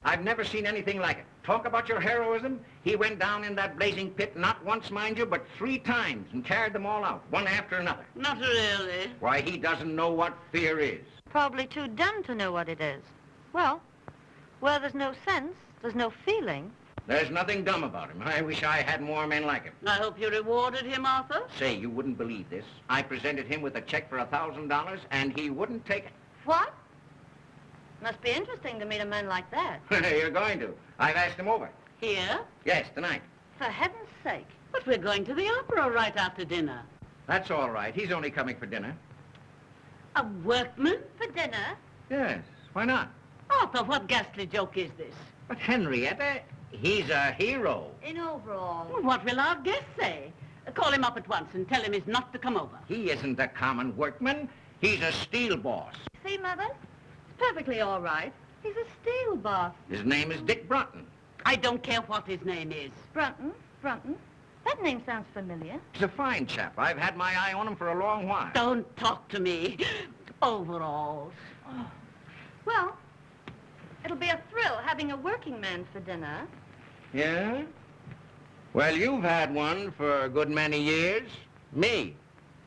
I've never seen anything like it. Talk about your heroism. He went down in that blazing pit, not once, mind you, but 3 times, and carried them all out, one after another. Not really. Why, he doesn't know what fear is. Probably too dumb to know what it is. Well, where there's no sense, there's no feeling. There's nothing dumb about him. I wish I had more men like him. I hope you rewarded him, Arthur. Say, you wouldn't believe this. I presented him with a check for $1,000, and he wouldn't take it. What? Must be interesting to meet a man like that. You're going to. I've asked him over. Here? Yes, tonight. For heaven's sake. But we're going to the opera right after dinner. That's all right. He's only coming for dinner. A workman? For dinner? Yes, why not? Arthur, what ghastly joke is this? But Henrietta, he's a hero. In overall. Well, what will our guest say? Call him up at once and tell him he's not to come over. He isn't a common workman. He's a steel boss. See, Mother? It's perfectly all right. He's a steel boss. His name is Dick Brunton. I don't care what his name is. Brunton? Brunton? That name sounds familiar. He's a fine chap. I've had my eye on him for a long while. Don't talk to me. Overalls. Oh. Well, it'll be a thrill having a working man for dinner. Yeah? Well, you've had one for a good many years. Me.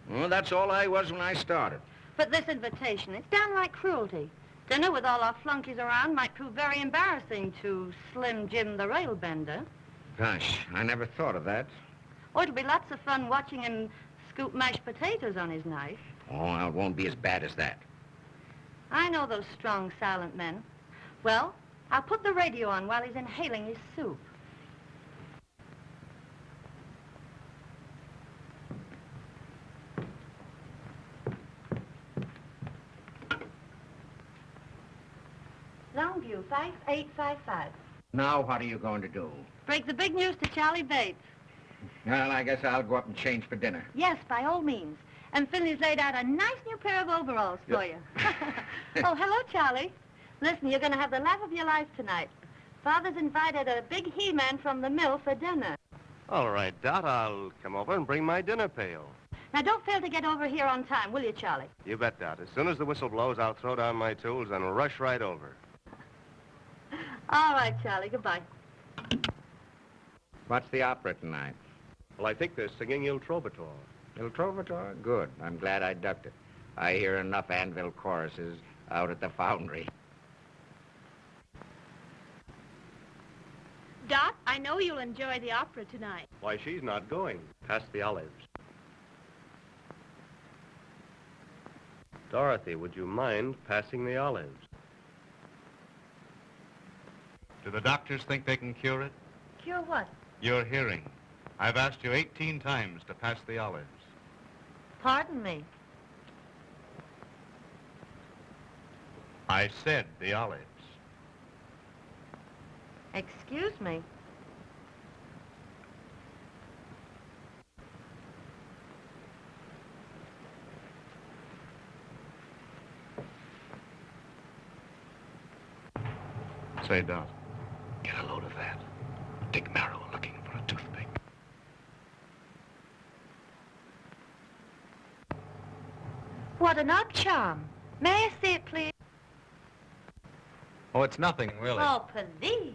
Well, that's all I was when I started. But this invitation, it's downright cruelty. Dinner with all our flunkies around might prove very embarrassing to Slim Jim the railbender. Gosh, I never thought of that. Oh, it'll be lots of fun watching him scoop mashed potatoes on his knife. Oh, it won't be as bad as that. I know those strong, silent men. Well, I'll put the radio on while he's inhaling his soup. Longview, 5855. Now what are you going to do? Break the big news to Charlie Bates. Well, I guess I'll go up and change for dinner. Yes, by all means. And Finley's laid out a nice new pair of overalls for you. Oh, hello, Charlie. Listen, you're going to have the laugh of your life tonight. Father's invited a big he-man from the mill for dinner. All right, Dot, I'll come over and bring my dinner pail. Now, don't fail to get over here on time, will you, Charlie? You bet, Dot. As soon as the whistle blows, I'll throw down my tools and rush right over. All right, Charlie. Goodbye. What's the opera tonight? Well, I think they're singing Il Trovatore. Il Trovatore? Good. I'm glad I ducked it. I hear enough Anvil choruses out at the foundry. Dot, I know you'll enjoy the opera tonight. Why, she's not going. Pass the olives. Dorothy, would you mind passing the olives? Do the doctors think they can cure it? Cure what? Your hearing. I've asked you 18 times to pass the olives. Pardon me. I said the olives. Excuse me. Say, Dot. Get a load of that. Dick Merrill looking for a toothpick. What an odd charm. May I see it, please? Oh, it's nothing, really. Oh, please.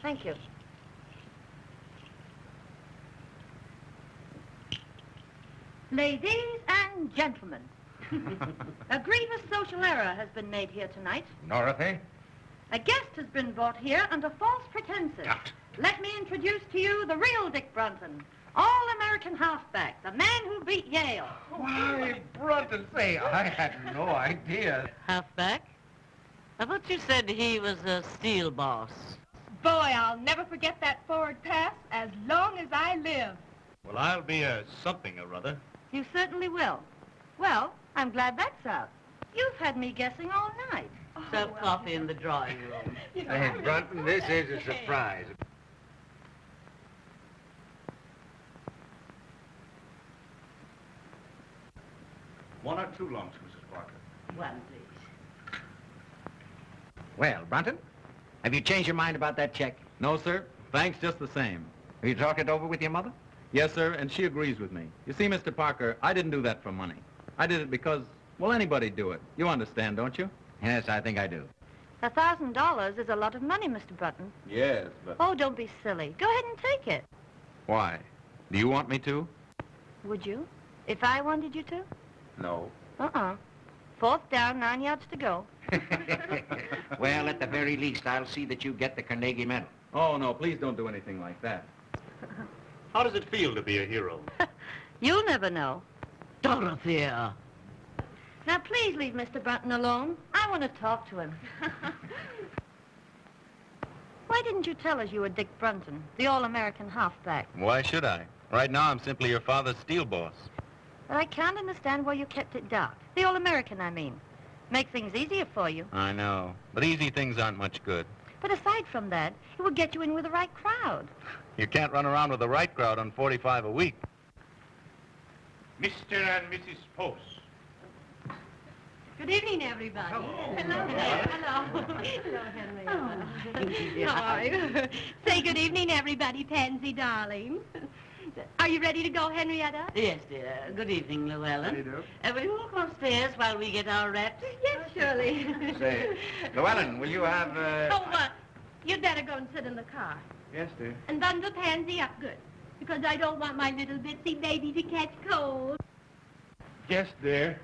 Thank you. Ladies and gentlemen, a grievous social error has been made here tonight. Dorothy? A guest has been brought here under false pretenses. Dot. Let me introduce to you the real Dick Brunton, all-American halfback, the man who beat Yale. Why, Brunton, say, I had no idea. Halfback? I thought you said he was a steel boss. Boy, I'll never forget that forward pass as long as I live. Well, I'll be a something or other. You certainly will. Well, I'm glad that's out. You've had me guessing all night. Serve coffee in the drawing room. Hey, Brunton, this is a surprise. One or two lumps, Mrs. Parker. One, please. Well, Brunton, have you changed your mind about that check? No, sir. Thanks just the same. Have you talked it over with your mother? Yes, sir, and she agrees with me. You see, Mr. Parker, I didn't do that for money. I did it because, well, anybody'd do it. You understand, don't you? Yes, I think I do. $1,000 is a lot of money, Mr. Brunton. Yes, but... Oh, don't be silly. Go ahead and take it. Why? Do you want me to? Would you? If I wanted you to? No. Uh-uh. 4th down, 9 yards to go. Well, at the very least, I'll see that you get the Carnegie Medal. Oh, no, please don't do anything like that. How does it feel to be a hero? You'll never know. Dorothea. Now, please leave Mr. Brunton alone. I want to talk to him. Why didn't you tell us you were Dick Brunton, the all-American halfback? Why should I? Right now, I'm simply your father's steel boss. But I can't understand why you kept it dark. The all-American, I mean. Make things easier for you. I know, but easy things aren't much good. But aside from that, it would get you in with the right crowd. You can't run around with the right crowd on 45 a week. Mr. and Mrs. Post. Good evening, everybody. Hello. Hello. Hello, Henry. How are you? Say good evening, everybody, Pansy, darling. Are you ready to go, Henrietta? Yes, dear. Good evening, Llewellyn. How do you do? Will you walk upstairs while we get our wraps? Yes, Shirley. Say, Llewellyn, will you have, You'd better go and sit in the car. Yes, dear. And bundle Pansy up good, because I don't want my little bitsy baby to catch cold. Yes, dear.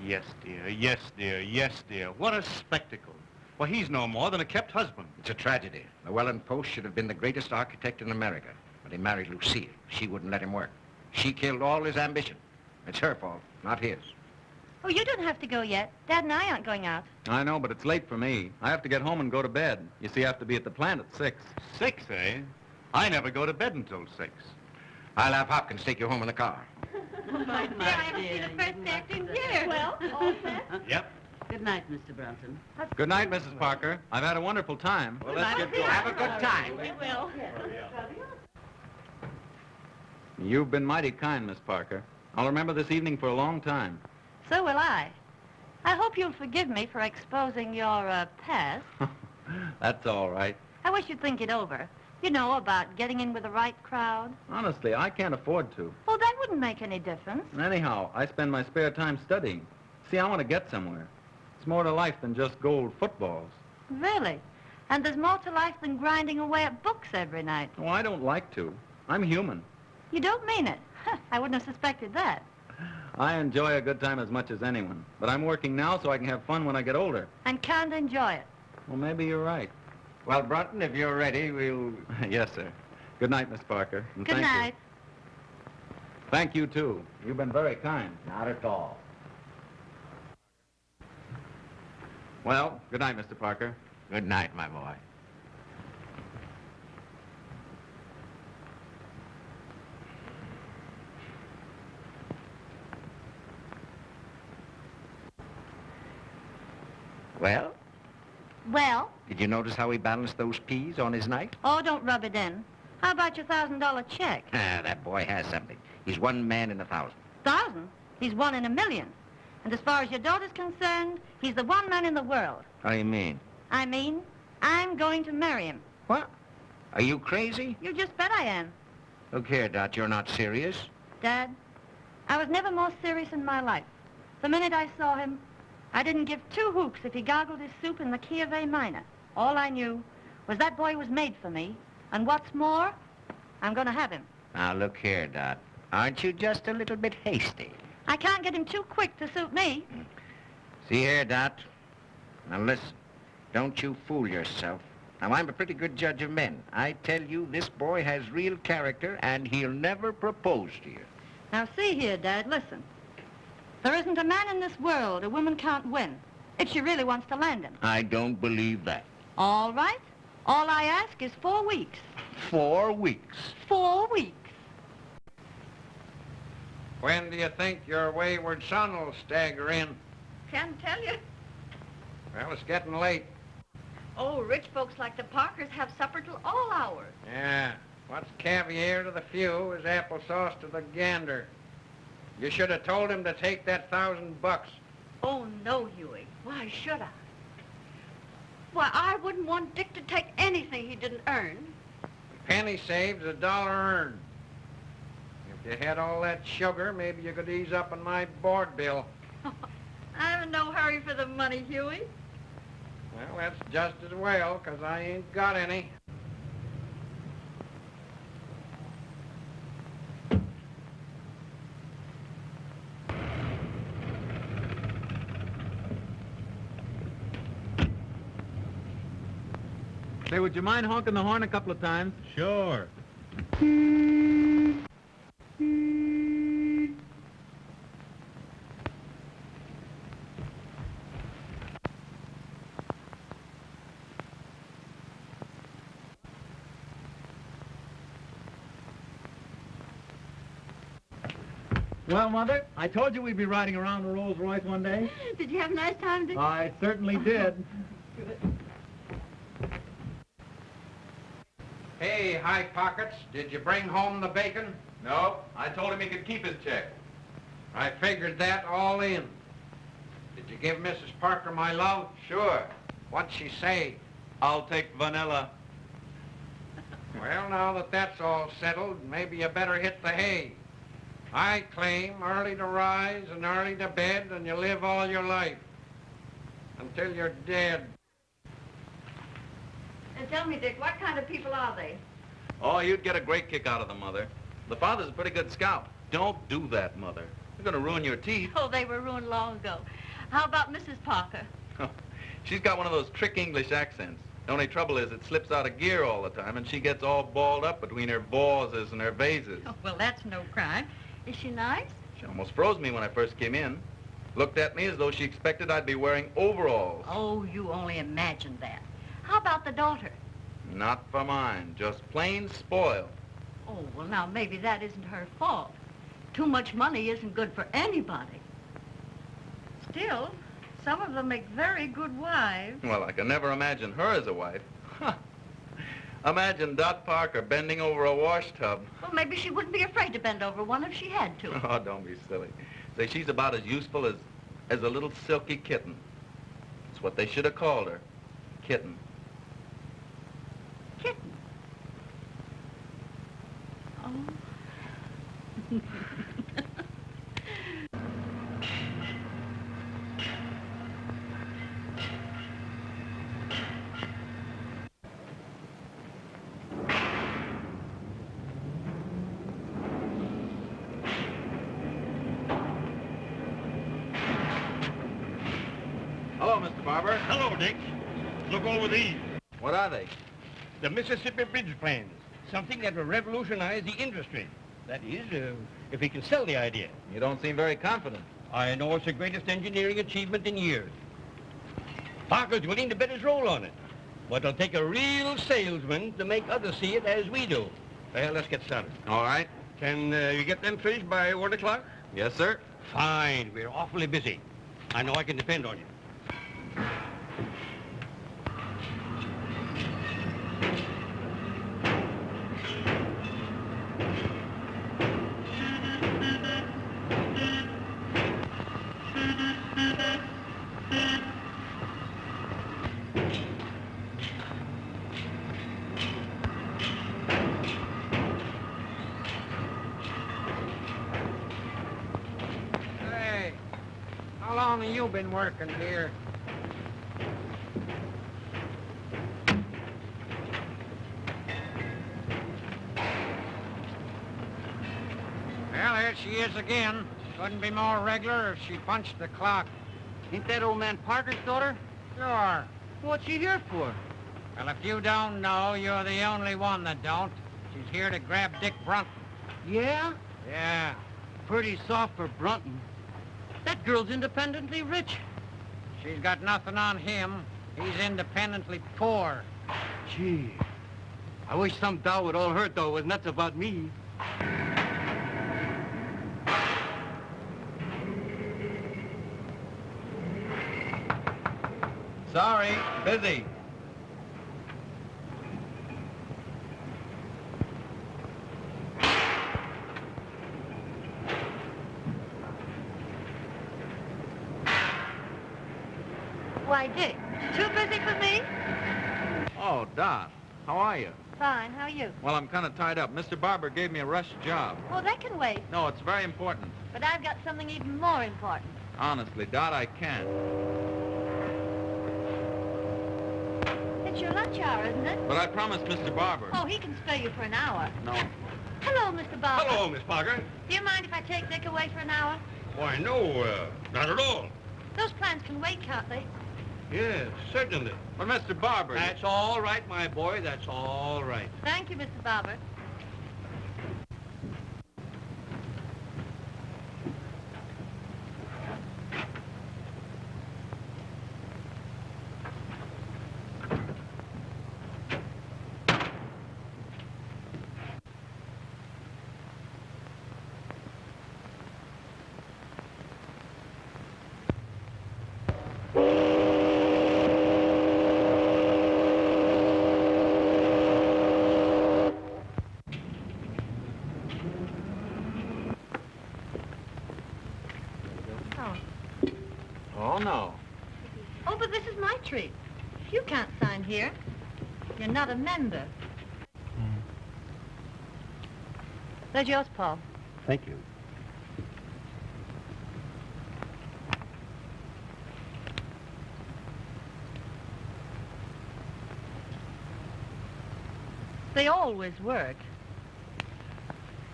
Yes, dear, yes, dear, yes, dear. What a spectacle. Well, he's no more than a kept husband. It's a tragedy. Llewellyn Post should have been the greatest architect in America, but he married Lucille. She wouldn't let him work. She killed all his ambition. It's her fault, not his. Oh, you don't have to go yet. Dad and I aren't going out. I know, but it's late for me. I have to get home and go to bed. You see, I have to be at the plant at 6. 6, eh? I never go to bed until 6. I'll have Hopkins take you home in the car. My I have to see the first act in here. Well, all set? Yep. Good night, Mr. Brunton. Good night, Mrs. Parker. I've had a wonderful time. Well, let's get going. Have a good time. We will. You've been mighty kind, Miss Parker. I'll remember this evening for a long time. So will I. I hope you'll forgive me for exposing your, past. That's all right. I wish you'd think it over. You know, about getting in with the right crowd. Honestly, I can't afford to. Oh, that wouldn't make any difference. Anyhow, I spend my spare time studying. See, I want to get somewhere. It's more to life than just gold footballs. Really? And there's more to life than grinding away at books every night. Oh, I don't like to. I'm human. You don't mean it. I wouldn't have suspected that. I enjoy a good time as much as anyone. But I'm working now so I can have fun when I get older. And can't enjoy it. Well, maybe you're right. Well, Brunton, if you're ready, we'll... Yes, sir. Good night, Miss Parker. And Good thank you. night. Thank you, too. You've been very kind. Not at all. Well, good night, Mr. Parker. Good night, my boy. Well, Well? did you notice how he balanced those peas on his knife? Oh, don't rub it in. How about your $1,000 check? Ah, that boy has something. He's one man in 1,000. 1,000? He's 1 in a million. And as far as your daughter's concerned, he's the one man in the world. How do you mean? I mean, I'm going to marry him. What? Are you crazy? You just bet I am. Look here, Dot, you're not serious. Dad, I was never more serious in my life. The minute I saw him, I didn't give 2 hoops if he gargled his soup in the key of A minor. All I knew was that boy was made for me. And what's more, I'm going to have him. Now, look here, Dot. Aren't you just a little bit hasty? I can't get him too quick to suit me. See here, Dot. Now, listen. Don't you fool yourself. Now, I'm a pretty good judge of men. I tell you, this boy has real character, and he'll never propose to you. Now, see here, Dad, listen. There isn't a man in this world a woman can't win, if she really wants to land him. I don't believe that. All right. All I ask is 4 weeks. 4 weeks. 4 weeks. When do you think your wayward son will stagger in? Can't tell you. Well, it's getting late. Oh, rich folks like the Parkers have supper till all hours. Yeah. What's caviar to the few is applesauce to the gander. You should have told him to take that $1,000. Oh, no, Huey. Why should I? Why, I wouldn't want Dick to take anything he didn't earn. A penny saved is $1 earned. If you had all that sugar, maybe you could ease up on my board bill. I'm in no hurry for the money, Huey. Well, that's just as well, 'cause I ain't got any. Say, would you mind honking the horn a couple of times? Sure. Well, Mother, I told you we'd be riding around a Rolls Royce one day. Did you have a nice time, Dick? I certainly did. Hey, High Pockets, did you bring home the bacon? No, I told him he could keep his check. I figured that all in. Did you give Mrs. Parker my love? Sure. What'd she say? I'll take vanilla. Well, now that that's all settled, maybe you better hit the hay. I claim early to rise and early to bed, and you live all your life. Until you're dead. And tell me, Dick, what kind of people are they? Oh, you'd get a great kick out of them, Mother. The father's a pretty good scout. Don't do that, Mother. You're going to ruin your teeth. Oh, they were ruined long ago. How about Mrs. Parker? She's got one of those trick English accents. The only trouble is it slips out of gear all the time, and she gets all balled up between her vases and her vases. Oh, well, that's no crime. Is she nice? She almost froze me when I first came in. Looked at me as though she expected I'd be wearing overalls. Oh, you only imagined that. How about the daughter? Not for mine, just plain spoiled. Oh, well, now, maybe that isn't her fault. Too much money isn't good for anybody. Still, some of them make very good wives. Well, I can never imagine her as a wife. Imagine Dot Parker bending over a wash tub. Well, maybe she wouldn't be afraid to bend over one if she had to. Oh, don't be silly. Say, she's about as useful as a little silky kitten. It's what they should have called her. Kitten. Kitten. Oh. Hello, Mr. Barber. Hello, Dick. Look over these. What are they? The Mississippi Bridge plans. Something that will revolutionize the industry. That is, if we can sell the idea. You don't seem very confident. I know it's the greatest engineering achievement in years. Parker's willing to bet his roll on it. But it'll take a real salesman to make others see it as we do. Well, let's get started. All right. Can you get them finished by 1 o'clock? Yes, sir. Fine. We're awfully busy. I know I can depend on you. Hey, how long have you been working here? Well, there she is again. Couldn't be more regular if she punched the clock. Ain't that old man Parker's daughter? Sure. What's she here for? Well, if you don't know, you're the only one that don't. She's here to grab Dick Brunton. Yeah? Yeah. Pretty soft for Brunton. That girl's independently rich. She's got nothing on him. He's independently poor. Gee, I wish some dough would all hurt, though, was nuts about me. Sorry, busy. Why, Dick, too busy for me? Oh, Dot, how are you? Fine. How are you? Well, I'm kind of tied up. Mr. Barber gave me a rush job. Oh, that can wait. No, it's very important. But I've got something even more important. Honestly, Dot, I can't. It's your lunch hour, isn't it? But I promised Mr. Barber. Oh, he can spare you for an hour. No. Hello, Mr. Barber. Hello, Miss Parker. Do you mind if I take Dick away for an hour? Why, no, not at all. Those plans can wait, can't they? Yes, certainly. But Mr. Barber... That's all right, my boy. That's all right. Thank you, Mr. Barber. Oh, no. Oh, but this is my treat. You can't sign here. You're not a member. There's yours, Paul. Thank you. They always work.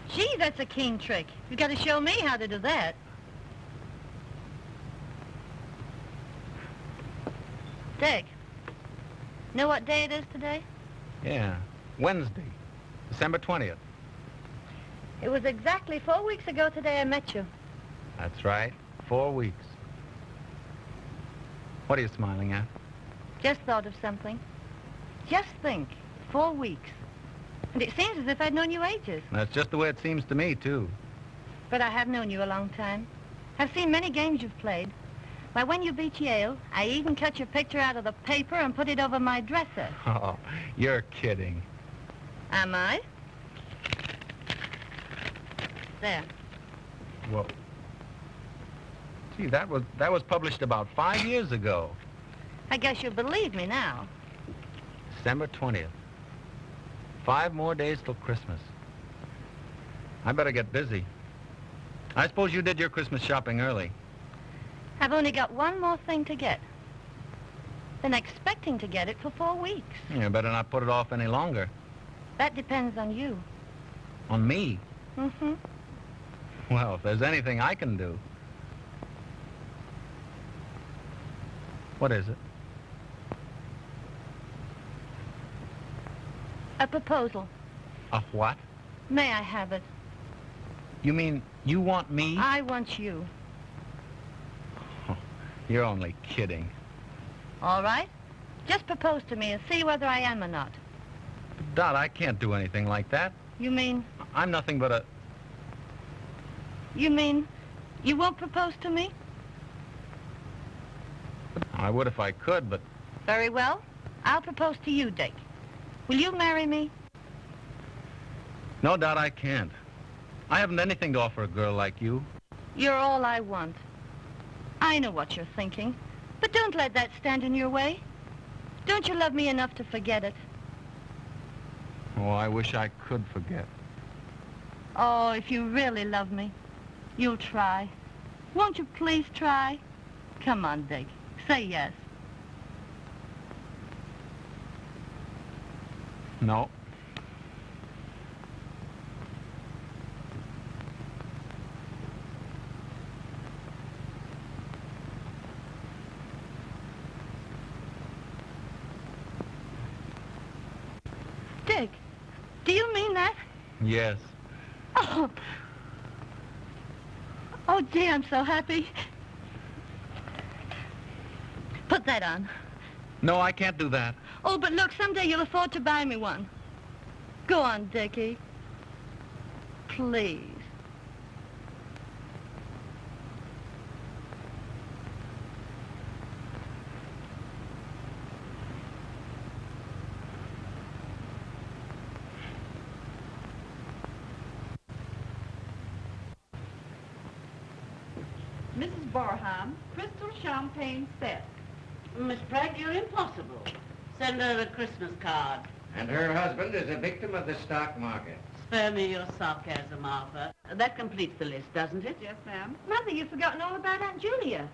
Gee, that's a keen trick. You got to show me how to do that. Dick, know what day it is today? Yeah, Wednesday, December 20th. It was exactly 4 weeks ago today I met you. That's right, 4 weeks. What are you smiling at? Just thought of something. Just think, 4 weeks. And it seems as if I'd known you ages. That's just the way it seems to me, too. But I have known you a long time. I've seen many games you've played. Why, when you beat Yale, I even cut your picture out of the paper and put it over my dresser. Oh, you're kidding. Am I? There. Well, gee, that was published about 5 years ago. I guess you'll believe me now. December 20th. 5 more days till Christmas. I better get busy. I suppose you did your Christmas shopping early. I've only got one more thing to get. Been expecting to get it for 4 weeks. You better not put it off any longer. That depends on you. On me? Mm-hmm. Well, if there's anything I can do. What is it? A proposal. A what? May I have it? You mean you want me? I want you. You're only kidding. All right. Just propose to me and see whether I am or not. Dot, I can't do anything like that. You mean... I'm nothing but a... You mean you won't propose to me? I would if I could, but... Very well. I'll propose to you, Dick. Will you marry me? No, Dot, I can't. I haven't anything to offer a girl like you. You're all I want. I know what you're thinking, but don't let that stand in your way. Don't you love me enough to forget it? Oh, I wish I could forget. Oh, if you really love me, you'll try. Won't you please try? Come on, Dick. Say yes. No. Dick, do you mean that? Yes. Oh. Oh, gee, I'm so happy. Put that on. No, I can't do that. Oh, but look, someday you'll afford to buy me one. Go on, Dickie. Please. Mrs. Barham, crystal champagne set. Miss Bragg, you're impossible. Send her a Christmas card. And her husband is a victim of the stock market. Spare me your sarcasm, Arthur. That completes the list, doesn't it? Yes, ma'am. Mother, you've forgotten all about Aunt Julia.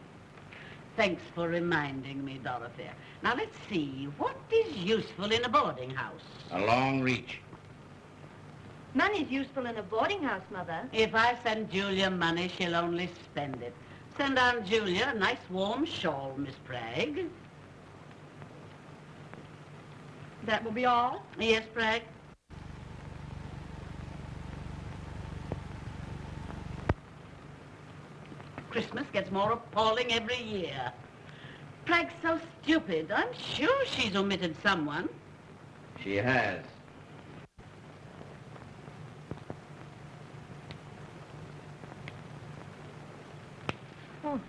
Thanks for reminding me, Dorothy. Now, let's see. What is useful in a boarding house? A long reach. Money's useful in a boarding house, Mother. If I send Julia money, she'll only spend it. Send Aunt Julia a nice warm shawl, Miss Bragg. That will be all? Yes, Bragg? Christmas gets more appalling every year. Bragg's so stupid. I'm sure she's omitted someone. She has. Oh.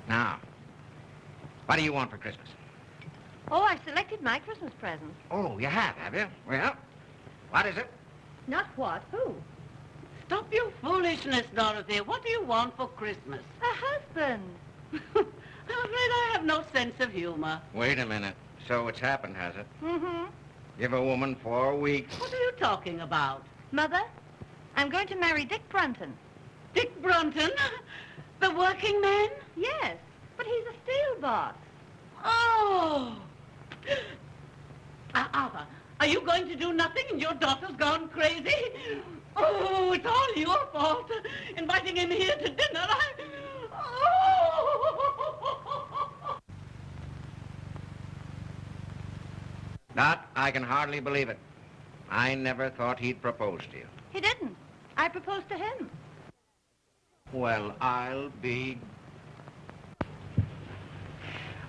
Now, what do you want for Christmas? Oh, I selected my Christmas present. Oh, you have you? Well, what is it? Not what? Who? Stop your foolishness, Dorothy. What do you want for Christmas? A husband. I'm afraid I have no sense of humor. Wait a minute. So it's happened, has it? Mm-hmm. Give a woman 4 weeks. What are you talking about? Mother, I'm going to marry Dick Brunton. Dick Brunton? The working man? Yes, but he's a steel boss. Oh! Arthur, are you going to do nothing and your daughter's gone crazy? Oh, it's all your fault. Inviting him here to dinner, Oh! Dot, I can hardly believe it. I never thought he'd propose to you. He didn't. I proposed to him. Well, I'll be...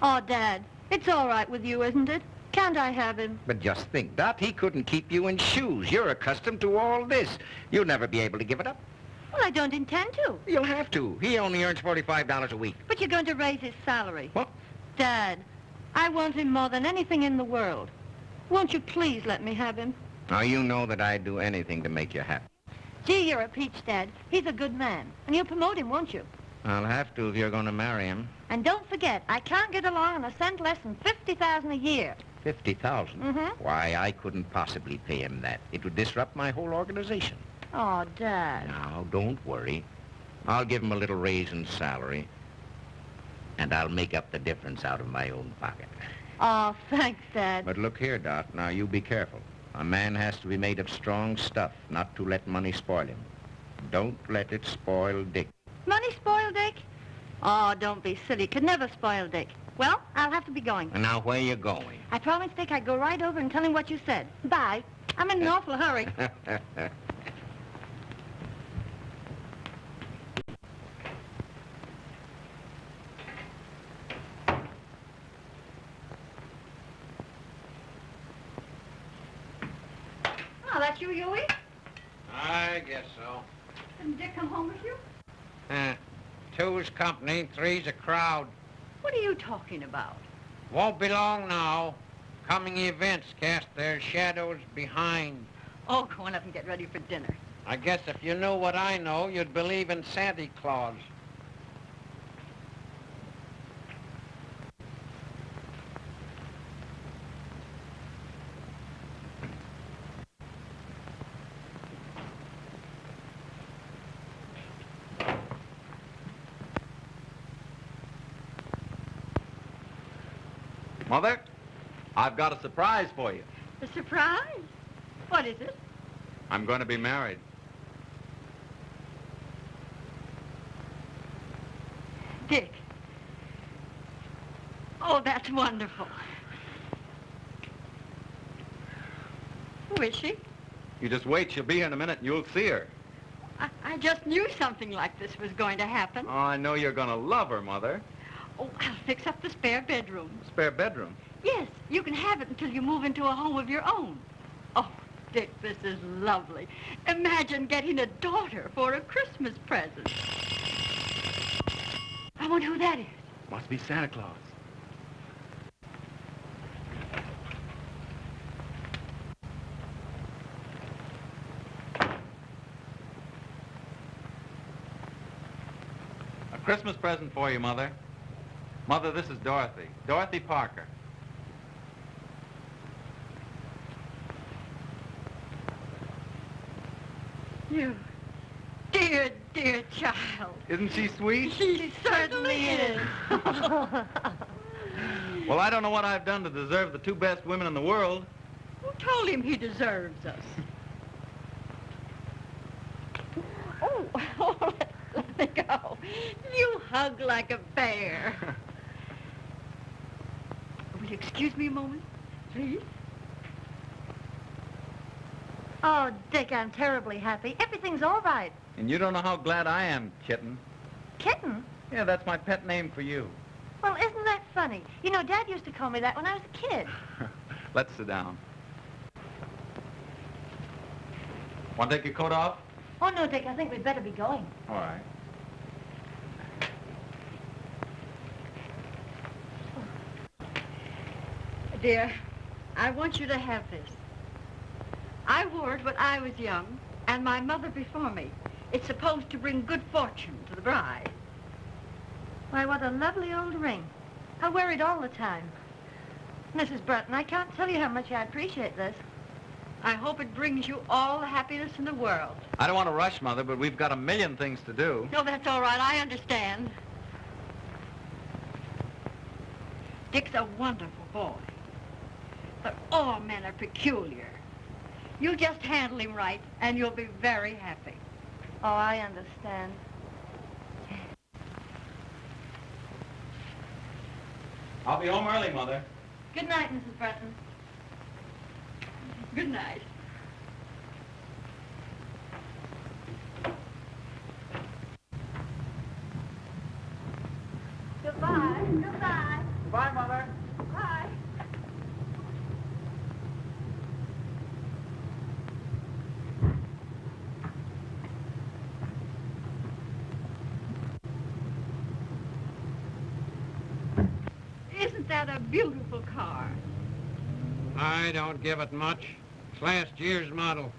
Oh, Dad, it's all right with you, isn't it? Can't I have him? But just think, Dot, he couldn't keep you in shoes. You're accustomed to all this. You'll never be able to give it up. Well, I don't intend to. You'll have to. He only earns $45 a week. But you're going to raise his salary. What? Dad, I want him more than anything in the world. Won't you please let me have him? Now, you know that I'd do anything to make you happy. Gee, you're a peach, Dad. He's a good man. And you'll promote him, won't you? I'll have to if you're going to marry him. And don't forget, I can't get along on a cent less than $50,000 a year. $50,000? Mm-hmm. Why, I couldn't possibly pay him that. It would disrupt my whole organization. Oh, Dad. Now, don't worry. I'll give him a little raise in salary, and I'll make up the difference out of my own pocket. Oh, thanks, Dad. But look here, Dot. Now, you be careful. A man has to be made of strong stuff, not to let money spoil him. Don't let it spoil Dick. Money spoil Dick? Oh, don't be silly. Could never spoil Dick. Well, I'll have to be going. And now, where you going? I promised Dick I'd go right over and tell him what you said. Bye. I'm in an awful hurry. Oh, that's you, Huey? I guess so. Didn't Dick come home with you? Two's company, three's a crowd. What are you talking about? Won't be long now. Coming events cast their shadows behind. Oh, go on up and get ready for dinner. I guess if you knew what I know, you'd believe in Santa Claus. Mother, I've got a surprise for you. A surprise? What is it? I'm going to be married. Dick. Oh, that's wonderful. Who is she? You just wait. She'll be here in a minute and you'll see her. I just knew something like this was going to happen. Oh, I know you're going to love her, Mother. Oh, I'll fix up the spare bedroom. Spare bedroom. Yes, you can have it until you move into a home of your own. Oh, Dick, this is lovely. Imagine getting a daughter for a Christmas present. I wonder who that is. Must be Santa Claus. A Christmas present for you, Mother. Mother, this is Dorothy. Dorothy Parker. You dear, dear child. Isn't she sweet? She certainly is. Well, I don't know what I've done to deserve the two best women in the world. Who told him he deserves us? Oh, let me go. You hug like a bear. Will you excuse me a moment, please? Oh, Dick, I'm terribly happy. Everything's all right. And you don't know how glad I am, Kitten. Kitten? Yeah, that's my pet name for you. Well, isn't that funny? You know, Dad used to call me that when I was a kid. Let's sit down. Want to take your coat off? Oh, no, Dick, I think we'd better be going. All right. Dear, I want you to have this. I wore it when I was young, and my mother before me. It's supposed to bring good fortune to the bride. Why, what a lovely old ring. I wear it all the time. Mrs. Burton, I can't tell you how much I appreciate this. I hope it brings you all the happiness in the world. I don't want to rush, Mother, but we've got a million things to do. No, that's all right. I understand. Dick's a wonderful boy. But all men are peculiar. You just handle him right, and you'll be very happy. Oh, I understand. I'll be home early, Mother. Good night, Mrs. Burton. Good night. Goodbye. Goodbye. Goodbye, Mother. Bye. Isn't that a beautiful car? I don't give it much. It's last year's model.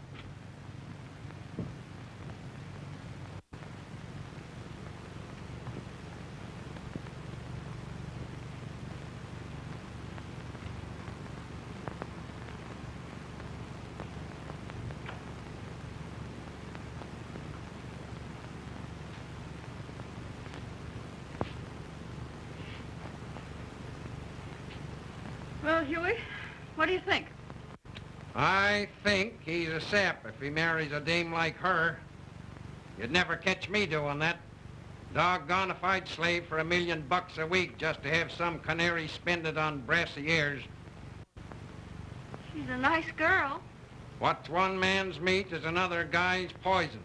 Well, Huey, what do you think? I think he's a sap if he marries a dame like her. You'd never catch me doing that. Doggone if I'd slave for $1 million a week just to have some canary spend it on brassy ears. She's a nice girl. What's one man's meat is another guy's poison.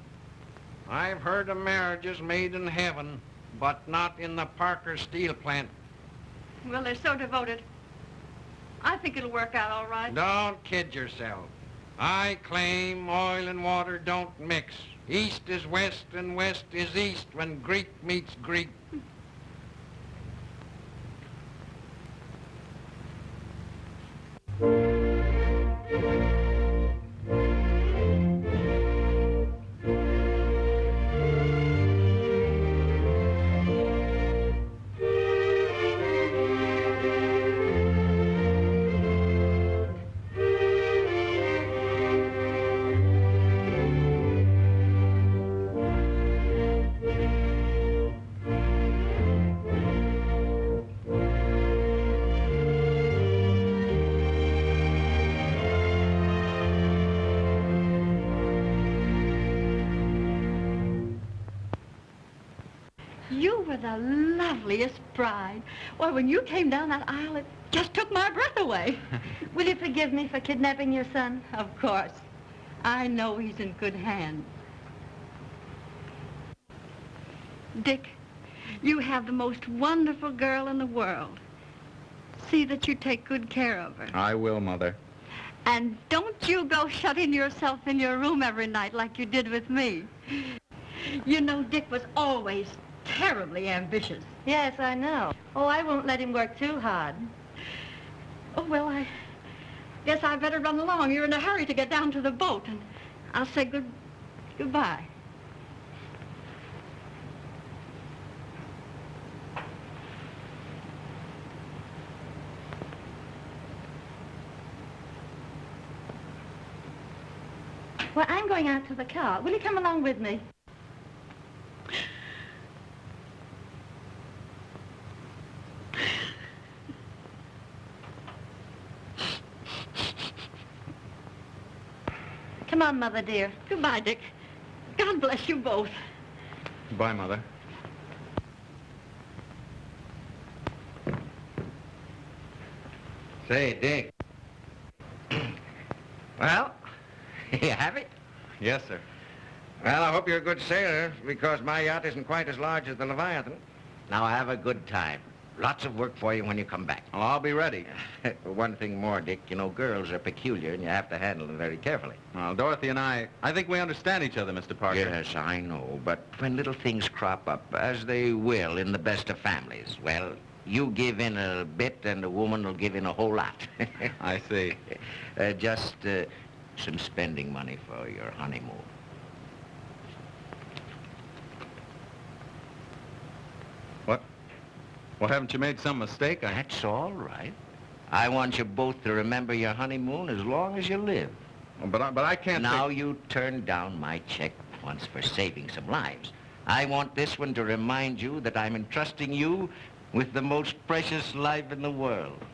I've heard of marriages made in heaven, but not in the Parker steel plant. Well, they're so devoted. I think it'll work out all right. Don't kid yourself. I claim oil and water don't mix. East is west and west is east when Greek meets Greek. You were the loveliest bride. Well, when you came down that aisle, it just took my breath away. Will you forgive me for kidnapping your son? Of course. I know he's in good hands. Dick, you have the most wonderful girl in the world. See that you take good care of her. I will, Mother. And don't you go shutting yourself in your room every night like you did with me. You know, Dick was always terribly ambitious. Yes, I know. Oh, I won't let him work too hard. Oh, well, I guess I better run along. You're in a hurry to get down to the boat, and I'll say goodbye. Well, I'm going out to the car. Will you come along with me? Come on, Mother dear. Goodbye, Dick. God bless you both. Goodbye, Mother. Say, Dick. Well, you have it? Yes, sir. Well, I hope you're a good sailor, because my yacht isn't quite as large as the Leviathan. Now, have a good time. Lots of work for you when you come back. Well, I'll be ready. One thing more, Dick. You know, girls are peculiar, and you have to handle them very carefully. Well, Dorothy and I think we understand each other, Mr. Parker. Yes, I know. But when little things crop up, as they will in the best of families, well, you give in a bit, and the woman will give in a whole lot. I see. Just some spending money for your honeymoon. What? Well, haven't you made some mistake? That's all right. I want you both to remember your honeymoon as long as you live. But I can't. Now you turned down my check once for saving some lives. I want this one to remind you that I'm entrusting you with the most precious life in the world.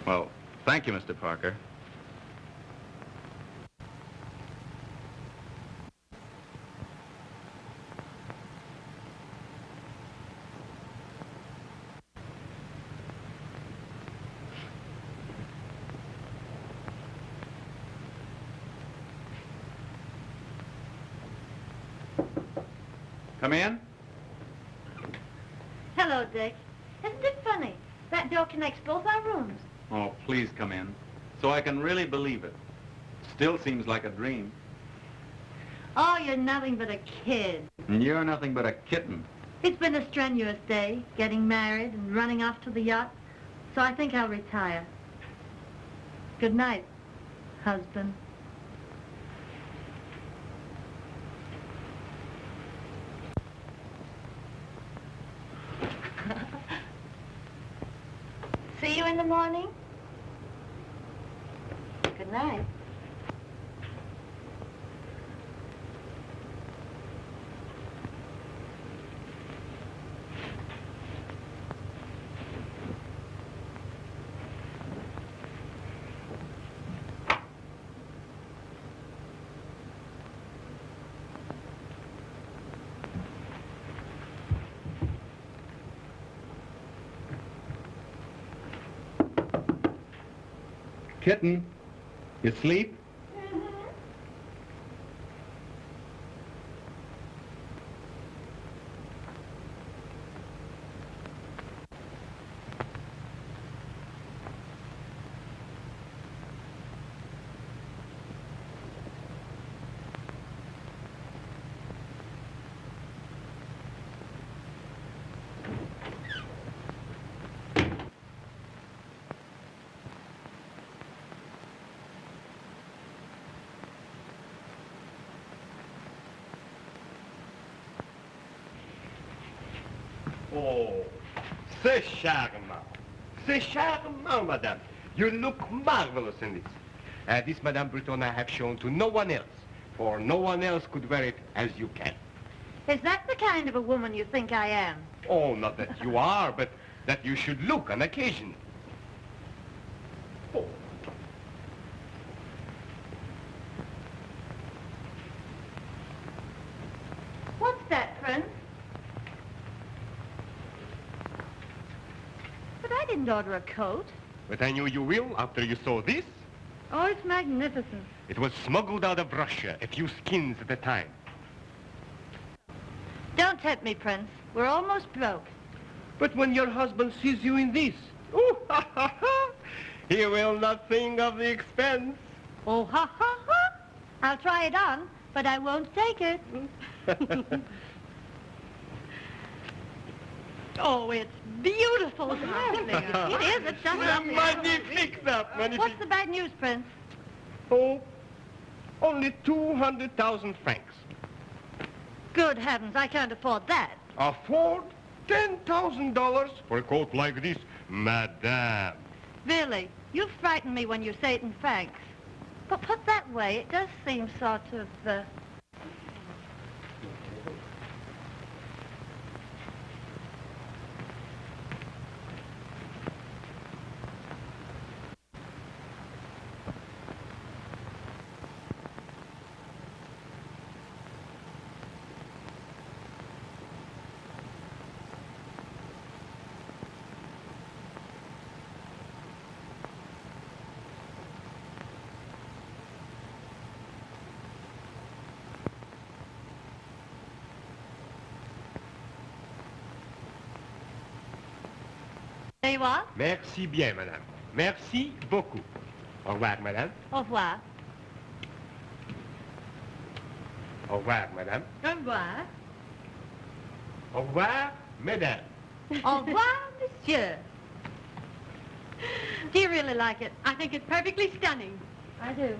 Well, thank you, Mr. Parker. Come in. Hello, Dick. Isn't it funny? That door connects both our rooms. Oh, please come in, so I can really believe it. Still seems like a dream. Oh, you're nothing but a kid. And you're nothing but a kitten. It's been a strenuous day, getting married and running off to the yacht. So I think I'll retire. Good night, husband. See you in the morning. Good night. Kitten, you sleep? Oh, c'est charmant. C'est charmant, madame. You look marvelous in this. This, Madame Breton, I have shown to no one else, for no one else could wear it as you can. Is that the kind of a woman you think I am? Oh, not that you are, but that you should look on occasion. Oh. What's that, Prince? But I didn't order a coat. But I knew you will after you saw this. Oh, it's magnificent. It was smuggled out of Russia, a few skins at a time. Don't tempt me, Prince. We're almost broke. But when your husband sees you in this, ooh, ha, ha, ha, he will not think of the expense. Oh, ha, ha, ha. I'll try it on, but I won't take it. Oh, it's beautiful. It is. It's just lovely. Magnifique, that. Magnifique. What's the bad news, Prince? Oh, only 200,000 francs. Good heavens, I can't afford that. Afford? $10,000 for a coat like this? Madame. Really, you frighten me when you say it in francs. But put that way, it does seem sort of, There you are. Merci bien, madame. Merci beaucoup. Au revoir, madame. Au revoir. Au revoir, madame. Au revoir. Au revoir, mesdames. Au revoir, monsieur. Do you really like it? I think it's perfectly stunning. I do.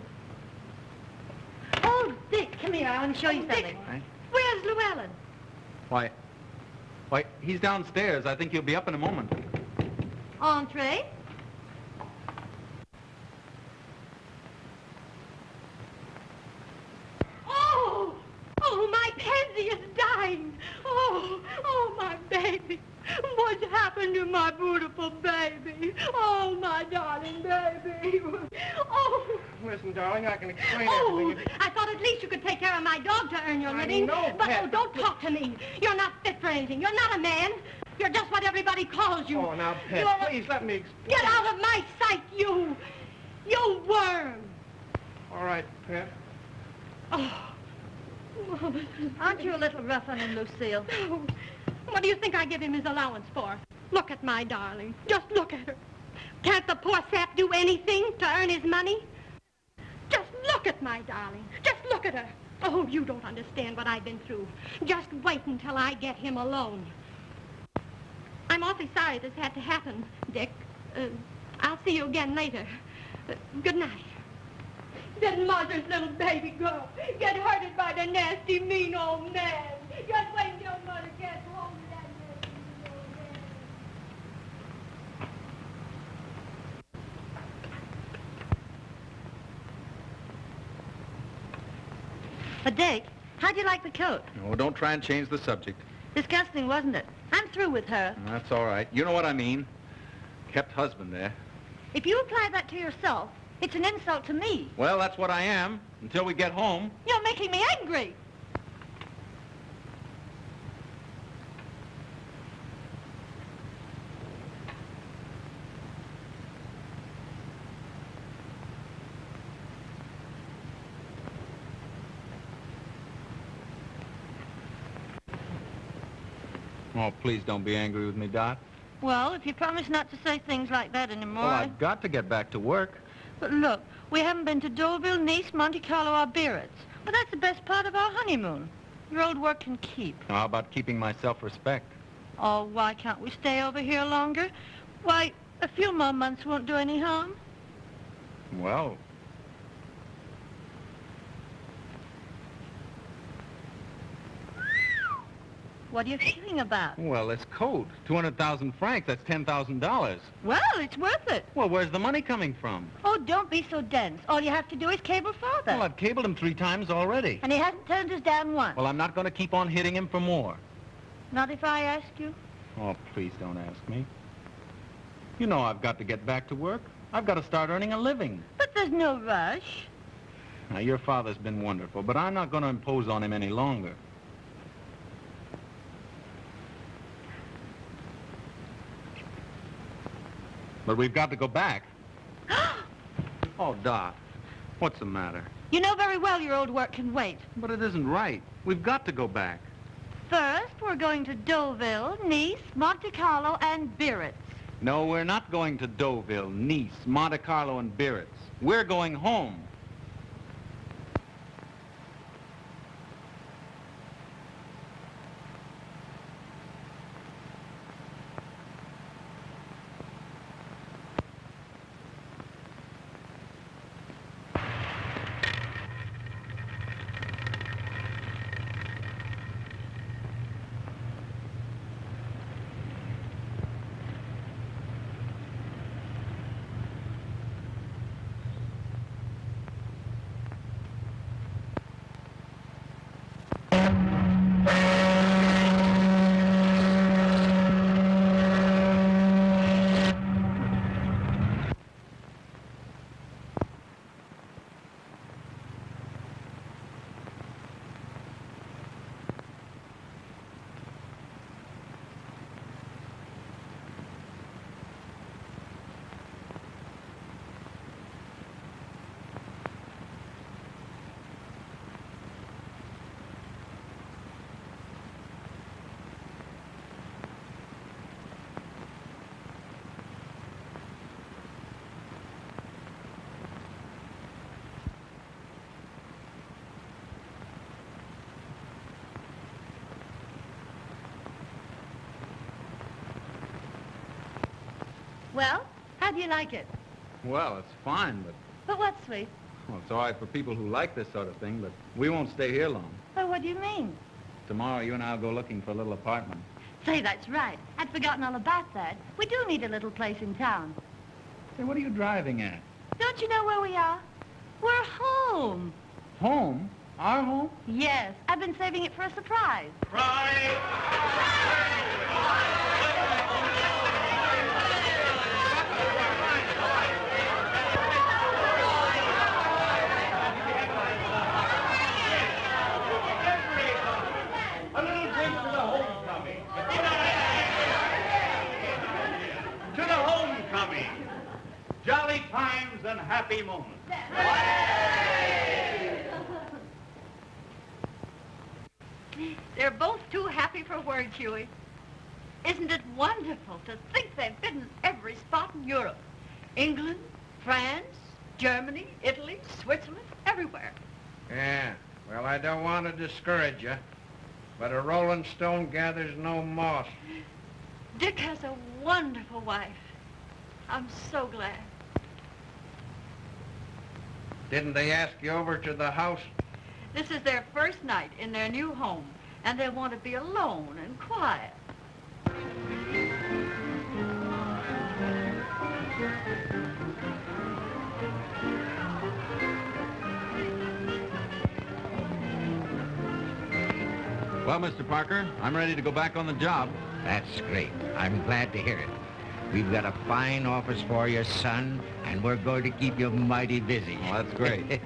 Oh, Dick, come here. I want to show you something. Right? Where's Llewellyn? Why, he's downstairs. I think he'll be up in a moment. Entree. Oh, my Pansy is dying. Oh, my baby. What's happened to my beautiful baby? Oh, my darling baby. Oh. Listen, darling, I can explain Oh, everything. I thought at least you could take care of my dog to earn your I living. know, But Pet. oh, don't talk to me. You're not fit for anything. You're not a man. You're just what everybody calls you. Oh, now, Pet, You're please let me explain. Get out of my sight, you worm. All right, Pet. Oh. Aren't you a little rough on him, Lucille? What do you think I give him his allowance for? Look at my darling. Just look at her. Can't the poor sap do anything to earn his money? Just look at my darling. Just look at her. Oh, you don't understand what I've been through. Just wait until I get him alone. I'm awfully sorry this had to happen, Dick. I'll see you again later. Good night. Didn't Martha's little baby girl get hurted by the nasty, mean old man? Just wait until Mother gets home to that nasty, mean old man. But, Dick, how'd you like the coat? Oh, don't try and change the subject. Disgusting, wasn't it? I'm through with her. That's all right. You know what I mean. Kept husband there. If you apply that to yourself, it's an insult to me. Well, that's what I am, until we get home. You're making me angry. Oh, please don't be angry with me, Dot. Well, if you promise not to say things like that anymore, Well, I've got to get back to work. But look, we haven't been to Deauville, Nice, Monte Carlo, or Biarritz. But that's the best part of our honeymoon. Your old work can keep. How about keeping my self-respect? Oh, why can't we stay over here longer? Why, a few more months won't do any harm. Well, What are you feeling about? well, this coat, 200,000 francs, that's $10,000. Well, it's worth it. Well, where's the money coming from? Oh, don't be so dense. All you have to do is cable Father. Well, I've cabled him 3 times already. And he hasn't turned us down once. Well, I'm not going to keep on hitting him for more. Not if I ask you. Oh, please don't ask me. You know I've got to get back to work. I've got to start earning a living. But there's no rush. Now, your father's been wonderful, but I'm not going to impose on him any longer. But we've got to go back. Oh, Dot, what's the matter? You know very well your old work can wait. But it isn't right. We've got to go back. First, we're going to Deauville, Nice, Monte Carlo, and Biarritz. No, we're not going to Deauville, Nice, Monte Carlo, and Biarritz. We're going home. Well, how do you like it? Well, it's fine, but... But what, sweet? Well, it's all right for people who like this sort of thing, but we won't stay here long. Well, what do you mean? Tomorrow, you and I will go looking for a little apartment. Say, that's right. I'd forgotten all about that. We do need a little place in town. Say, what are you driving at? Don't you know where we are? We're home. Home? Our home? Yes, I've been saving it for a surprise. A little drink to the homecoming. To the homecoming. Jolly times and happy moments. They're both too happy for words, Huey. Isn't it wonderful to think they've been in every spot in Europe? England, France, Germany, Italy, Switzerland, everywhere. Yeah, well, I don't want to discourage you, but a rolling stone gathers no moss. Dick has a wonderful wife. I'm so glad. Didn't they ask you over to the house? This is their first night in their new home, and they want to be alone and quiet. Well, Mr. Parker, I'm ready to go back on the job. That's great. I'm glad to hear it. We've got a fine office for you, son, and we're going to keep you mighty busy. Well, that's great.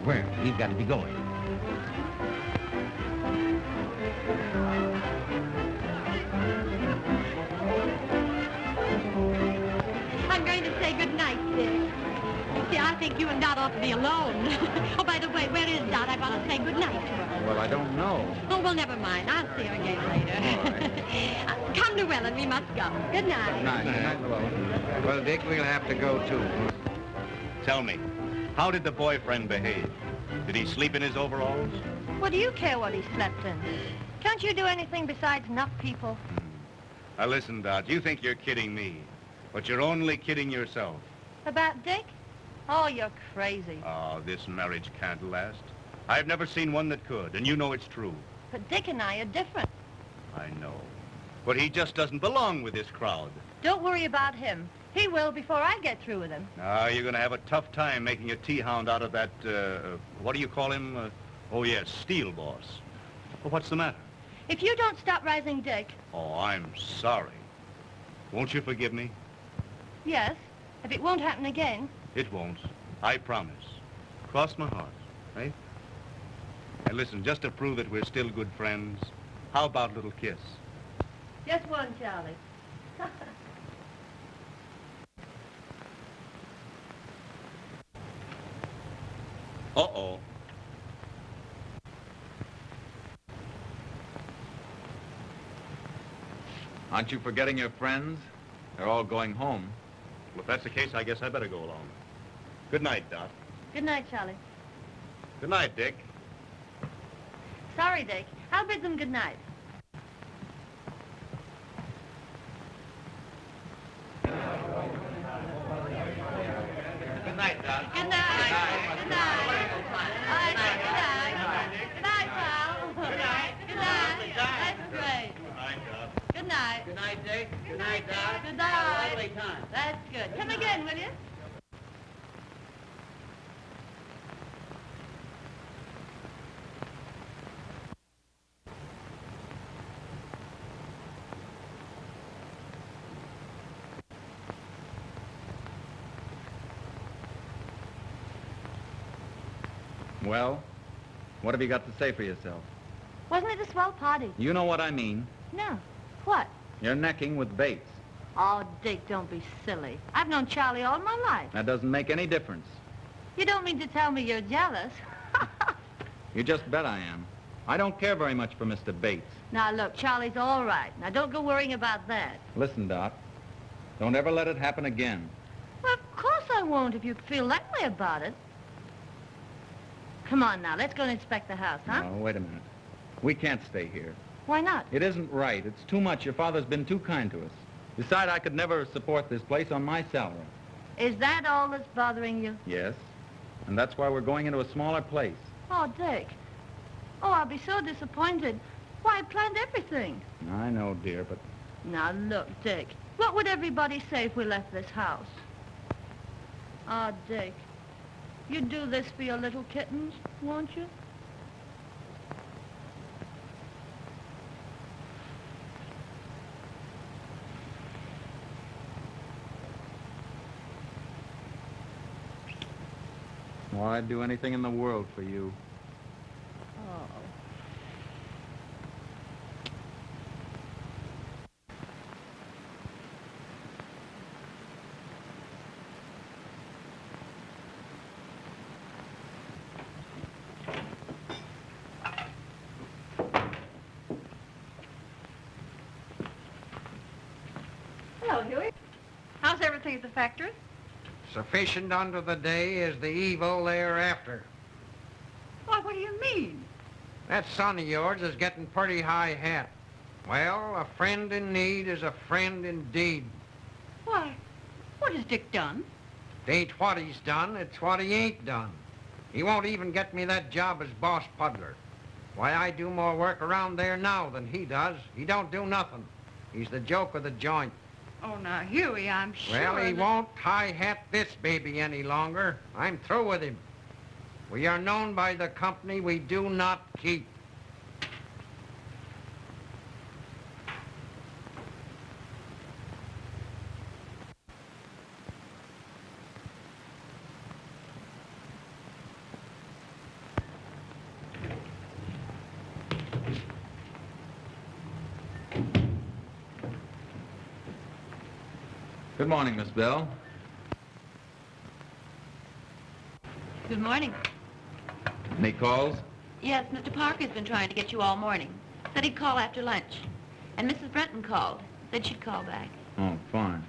Well, we've got to be going. I'm going to say good night, Dick. See, I think you and Dot ought to be alone. Oh, by the way, where is Dot? I want to say good night to her. Well, I don't know. Oh, well, never mind. I'll see her again later. Come, Llewellyn, we must go. Good night. Good night. Good night, Llewellyn. Well, Dick, we'll have to go, too. Tell me, how did the boyfriend behave? Did he sleep in his overalls? What do you care what he slept in? Can't you do anything besides knock people? Now listen, Dot, you think you're kidding me, but you're only kidding yourself. About Dick? Oh, you're crazy. Oh, this marriage can't last. I've never seen one that could, and you know it's true. But Dick and I are different. I know. But he just doesn't belong with this crowd. Don't worry about him. He will before I get through with him. Now, you're going to have a tough time making a tea-hound out of that, what do you call him? Oh, yes, Steel Boss. Well, what's the matter? If you don't stop rising Dick, Oh, I'm sorry. Won't you forgive me? yes, if it won't happen again. It won't. I promise. Cross my heart, eh? And listen, just to prove that we're still good friends, how about a little kiss? Just one, Charlie. Uh-oh. Aren't you forgetting your friends? They're all going home. Well, if that's the case, I guess I better go along. Good night, Dot. Good night, Charlie. Good night, Dick. Sorry, Dick. I'll bid them good night. Good night, Dot. Good night. Good night. All right, good night. Good night, pal. Good night. Good night. That's great. Good night, Dot. Good night. Good night, Dick. Good night, Dot. Good night. Lovely time. That's good. Come again, will you? Well, what have you got to say for yourself? Wasn't it a swell party? You know what I mean. No. What? You're necking with Bates. Oh, Dick, don't be silly. I've known Charlie all my life. That doesn't make any difference. You don't mean to tell me you're jealous? You just bet I am. I don't care very much for Mr. Bates. Now, look, Charlie's all right. Now, don't go worrying about that. Listen, Dot. Don't ever let it happen again. Well, of course I won't if you feel that way about it. Come on now, let's go and inspect the house, huh? No, wait a minute. We can't stay here. Why not? It isn't right. It's too much. Your father's been too kind to us. Besides, I could never support this place on my salary. Is that all that's bothering you? Yes. And that's why we're going into a smaller place. Oh, Dick. Oh, I'll be so disappointed. Why, I planned everything. I know, dear, but... Now, look, Dick. What would everybody say if we left this house? Oh, Dick. You'd do this for your little kittens, won't you? Well, I'd do anything in the world for you. Oh. Hello, Huey. How's everything at the factory? Sufficient unto the day is the evil thereafter. Why, what do you mean? That son of yours is getting pretty high hat. Well, a friend in need is a friend indeed. Why, what has Dick done? It ain't what he's done, it's what he ain't done. He won't even get me that job as boss puddler. Why, I do more work around there now than he does. He don't do nothing. He's the joke of the joint. Oh, now, Huey, I'm sure Well, he that- won't high-hat this baby any longer. I'm through with him. We are known by the company we do not keep. Good morning, Miss Bell. Good morning. Any calls? Yes, Mr. Parker's been trying to get you all morning. Said he'd call after lunch. And Mrs. Brenton called. Said she'd call back. Oh, fine.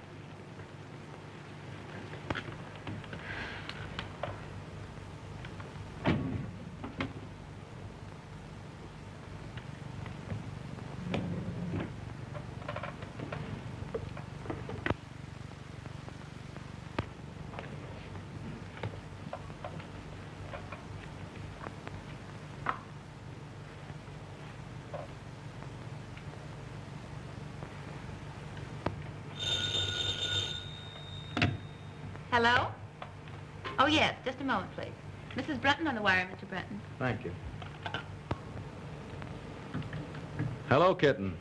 Hello? Oh, yes. Just a moment, please. Mrs. Brenton on the wire, Mr. Brenton. Thank you. Hello, kitten.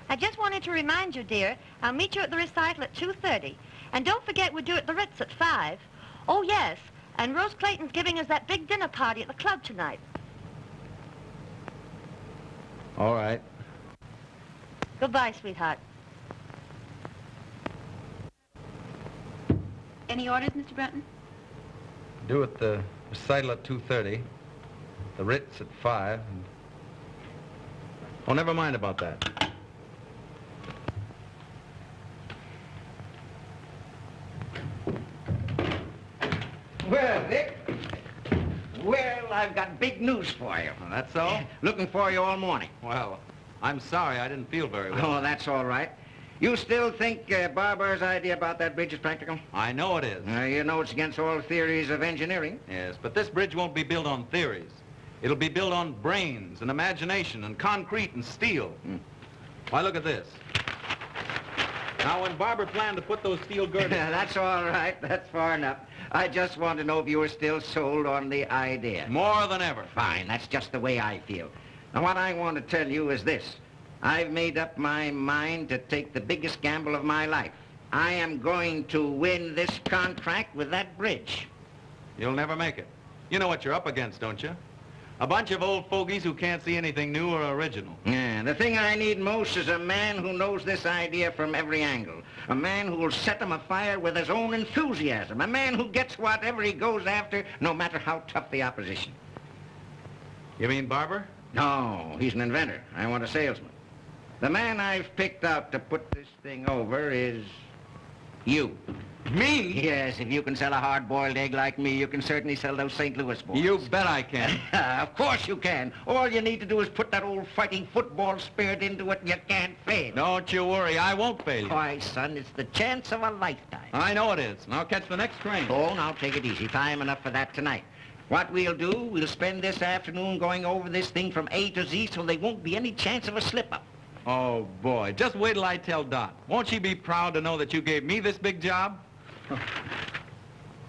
I just wanted to remind you, dear, I'll meet you at the recital at 2:30. And don't forget we're due at the Ritz at 5. Oh, yes, and Rose Clayton's giving us that big dinner party at the club tonight. All right. Goodbye, sweetheart. Any orders, Mr. Brenton? Due at the recital at 2:30. The Ritz at 5. And... Oh, never mind about that. Well, Dick. Well, I've got big news for you. Oh, that's all? Looking for you all morning. Well, I'm sorry. I didn't feel very well. Oh, that's all right. You still think Barber's idea about that bridge is practical? I know it is. You know it's against all theories of engineering. Yes, but this bridge won't be built on theories. It'll be built on brains and imagination and concrete and steel. Why, look at this. Now, when Barber planned to put those steel girders... That's all right. That's far enough. I just want to know if you were still sold on the idea. More than ever. Fine. That's just the way I feel. Now, what I want to tell you is this. I've made up my mind to take the biggest gamble of my life. I am going to win this contract with that bridge. You'll never make it. You know what you're up against, don't you? A bunch of old fogies who can't see anything new or original. Yeah, the thing I need most is a man who knows this idea from every angle. A man who will set him afire with his own enthusiasm. A man who gets whatever he goes after, no matter how tough the opposition. You mean Barber? No, he's an inventor. I want a salesman. The man I've picked out to put this thing over is you. Me? Yes, if you can sell a hard-boiled egg like me, you can certainly sell those St. Louis boys. You bet I can. Of course you can. All you need to do is put that old fighting football spirit into it and you can't fail. Don't you worry, I won't fail you. Why, son, it's the chance of a lifetime. I know it is. Now catch the next train. Oh, now take it easy. Time enough for that tonight. What we'll do, we'll spend this afternoon going over this thing from A to Z so there won't be any chance of a slip-up. Oh, boy. Just wait till I tell Dot. Won't she be proud to know that you gave me this big job?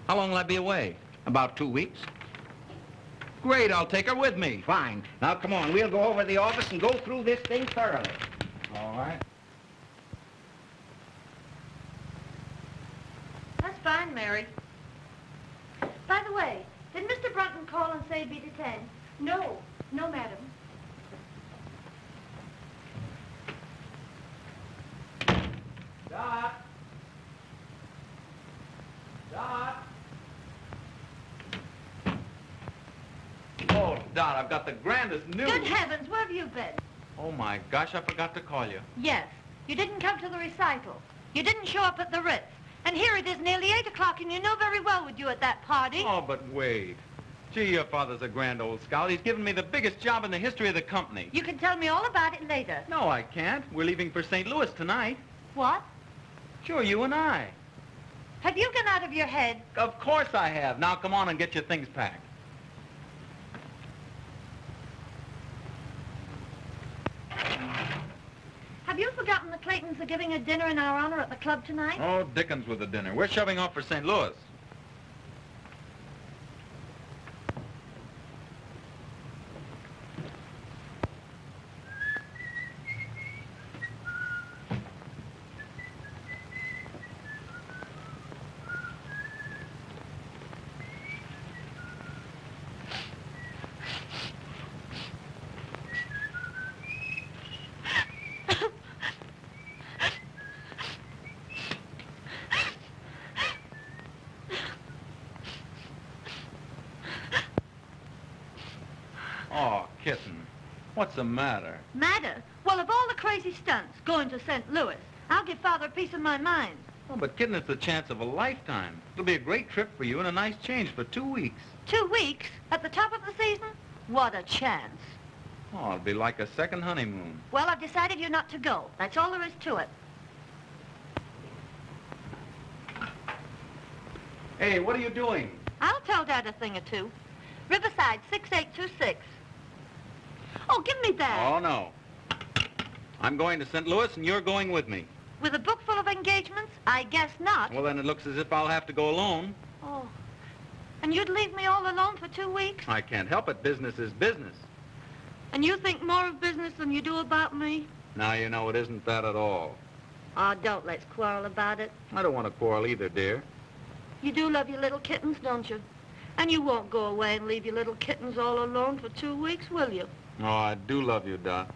How long will I be away? About 2 weeks. Great, I'll take her with me. Fine. Now, come on. We'll go over the office and go through this thing thoroughly. All right. That's fine, Mary. By the way, did Mr. Brunton call and say he'd be detained? No, madam. Dot! Dot! Oh, Dot, I've got the grandest news. Good heavens, where have you been? Oh, my gosh, I forgot to call you. Yes, you didn't come to the recital. You didn't show up at the Ritz. And here it is nearly 8 o'clock, and you know very well we'd you at that party. Oh, but wait. Gee, your father's a grand old scout. He's given me the biggest job in the history of the company. You can tell me all about it later. No, I can't. We're leaving for St. Louis tonight. What? Sure, you and I. Have you gone out of your head? Of course I have. Now, come on and get your things packed. Have you forgotten the Claytons are giving a dinner in our honor at the club tonight? Oh, dickens with the dinner. We're shoving off for St. Louis. Oh, kitten, what's the matter? Matter? Well, of all the crazy stunts, going to St. Louis, I'll give Father a piece of my mind. Oh, but kitten, it's the chance of a lifetime. It'll be a great trip for you and a nice change for 2 weeks. 2 weeks? At the top of the season? What a chance. Oh, it'll be like a second honeymoon. Well, I've decided you're not to go. That's all there is to it. Hey, what are you doing? I'll tell Dad a thing or two. Riverside, 6826. Oh, give me that. Oh, no. I'm going to St. Louis, and you're going with me. With a book full of engagements? I guess not. Well, then it looks as if I'll have to go alone. Oh. And you'd leave me all alone for 2 weeks? I can't help it. Business is business. And you think more of business than you do about me? Now, you know, it isn't that at all. Oh, don't let's quarrel about it. I don't want to quarrel either, dear. You do love your little kittens, don't you? And you won't go away and leave your little kittens all alone for 2 weeks, will you? Oh, I do love you, Dot.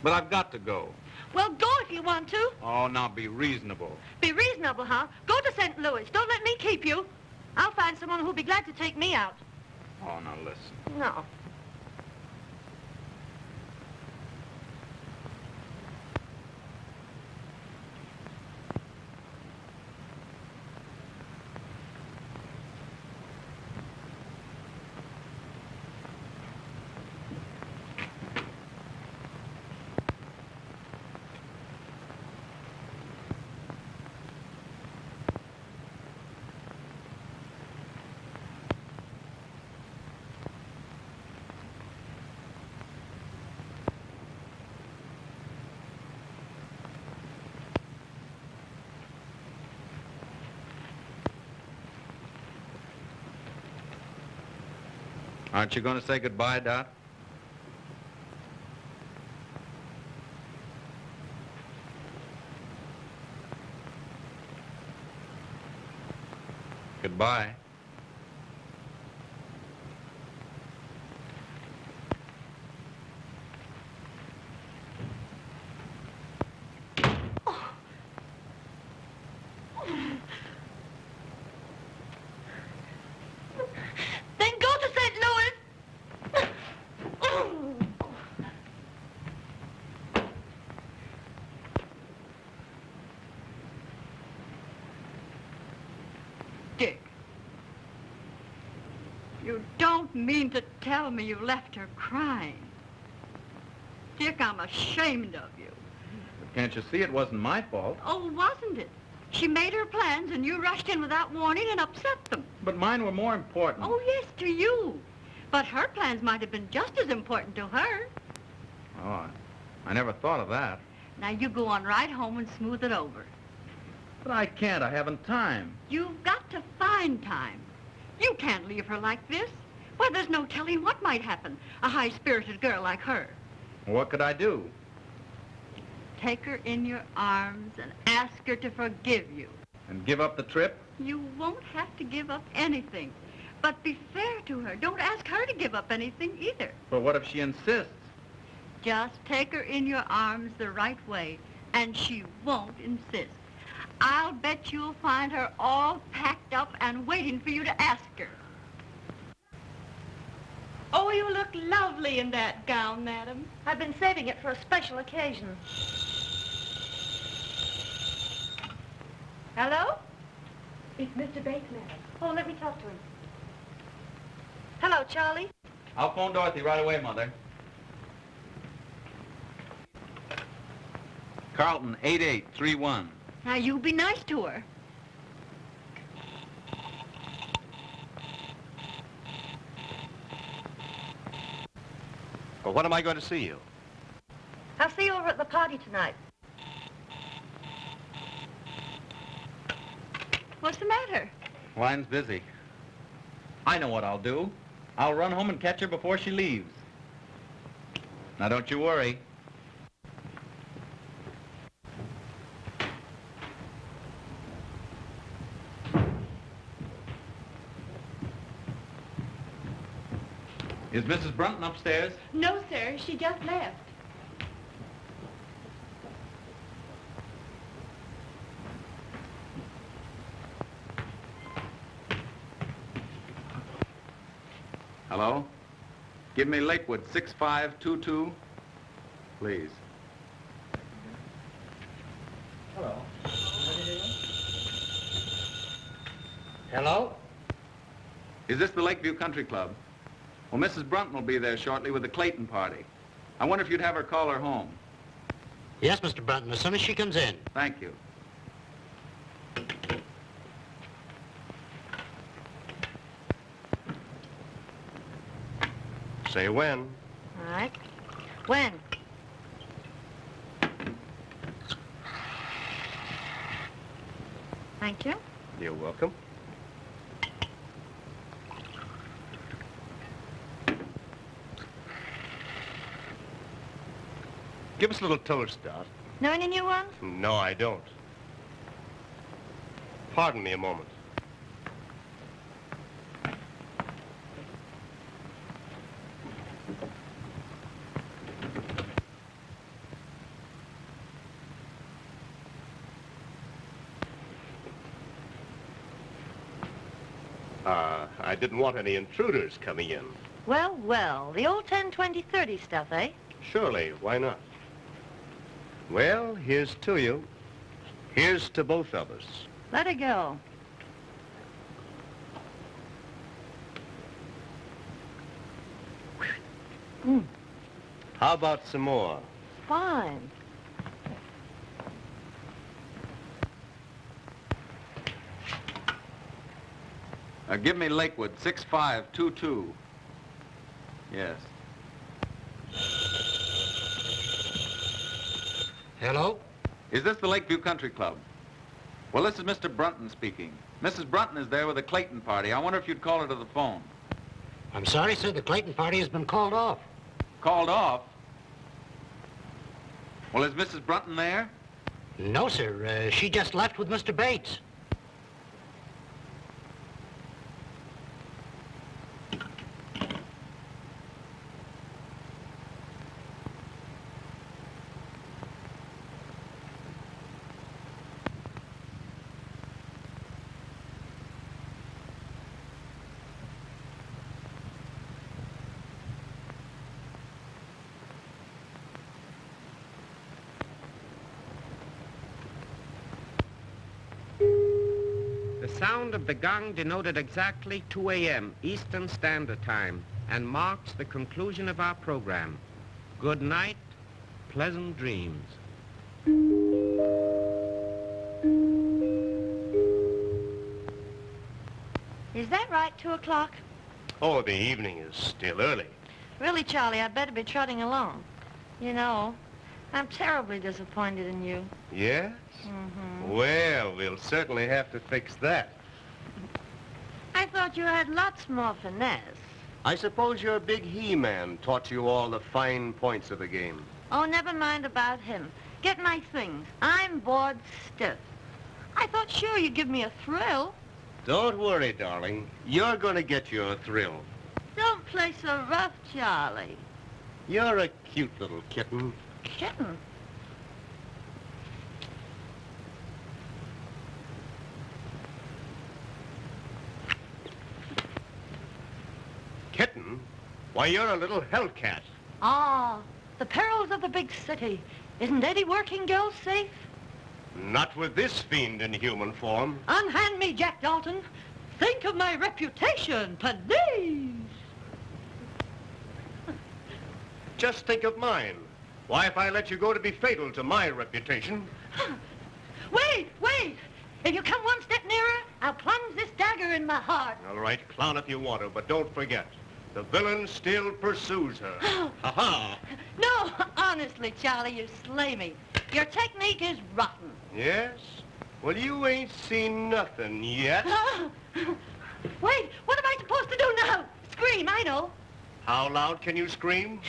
But I've got to go. Well, go if you want to. Oh, now be reasonable. Be reasonable, huh? Go to St. Louis. Don't let me keep you. I'll find someone who'll be glad to take me out. Oh, now listen. No. Aren't you going to say goodbye, Dot? Goodbye. Then go to St. Louis. mean to tell me you left her crying? Dick, I'm ashamed of you. But can't you see it wasn't my fault? Oh, wasn't it? She made her plans and you rushed in without warning and upset them. But mine were more important. Oh, yes, to you. But her plans might have been just as important to her. Oh, I never thought of that. Now, you go on right home and smooth it over. But I can't. I haven't time. You've got to find time. You can't leave her like this. Why, there's no telling what might happen, a high-spirited girl like her. What could I do? Take her in your arms and ask her to forgive you. And give up the trip? You won't have to give up anything. But be fair to her. Don't ask her to give up anything either. But what if she insists? Just take her in your arms the right way, and she won't insist. I'll bet you'll find her all packed up and waiting for you to ask her. Oh, you look lovely in that gown, madam. I've been saving it for a special occasion. Hello? It's Mr. Bates, madam. Oh, let me talk to him. Hello, Charlie. I'll phone Dorothy right away, Mother. Carlton, 8831. Now, you be nice to her. Well, when am I going to see you? I'll see you over at the party tonight. What's the matter? Line's busy. I know what I'll do. I'll run home and catch her before she leaves. Now, don't you worry. Is Mrs. Brunton upstairs? No, sir. She just left. Hello? Give me Lakewood, 6522. Please. Hello. Hello? Is this the Lakeview Country Club? Well, Mrs. Brunton will be there shortly with the Clayton party. I wonder if you'd have her call her home. Yes, Mr. Brunton, as soon as she comes in. Thank you. Say when. All right. When? Thank you. You're welcome. Give us a little toast, Dot. Know any new ones? No, I don't. Pardon me a moment. I didn't want any intruders coming in. Well, well, the old 10, 20, 30 stuff, eh? Surely, why not? Well, here's to you. Here's to both of us. Let her go. How about some more? Fine. Give me Lakewood, 6522. Yes. Hello? Is this the Lakeview Country Club? Well, this is Mr. Brunton speaking. Mrs. Brunton is there with a Clayton party. I wonder if you'd call her to the phone. I'm sorry, sir, the Clayton party has been called off. Called off? Well, is Mrs. Brunton there? No, sir. She just left with Mr. Bates. sound of the gong denoted exactly 2 a.m. Eastern Standard Time and marks the conclusion of our program. Good night, pleasant dreams. Is that right, 2 o'clock? Oh, the evening is still early. Really, Charlie, I'd better be trotting along. You know, I'm terribly disappointed in you. Yes? Mm-hmm. Well, we'll certainly have to fix that. I thought you had lots more finesse. I suppose your big he-man taught you all the fine points of the game. Oh, never mind about him. Get my things. I'm bored stiff. I thought sure you'd give me a thrill. Don't worry, darling. You're going to get your thrill. Don't play so rough, Charlie. You're a cute little kitten. Kitten? Kitten? Why, you're a little hellcat. Ah, the perils of the big city. Isn't any working girl safe? Not with this fiend in human form. Unhand me, Jack Dalton. Think of my reputation, please. Just think of mine. Why, if I let you go to be fatal to my reputation... Wait, wait. If you come one step nearer, I'll plunge this dagger in my heart. All right, clown if you want to, but don't forget, the villain still pursues her. Ha-ha! No, honestly, Charlie, you slay me. Your technique is rotten. Yes? Well, you ain't seen nothing yet. Wait, what am I supposed to do now? Scream, I know. How loud can you scream?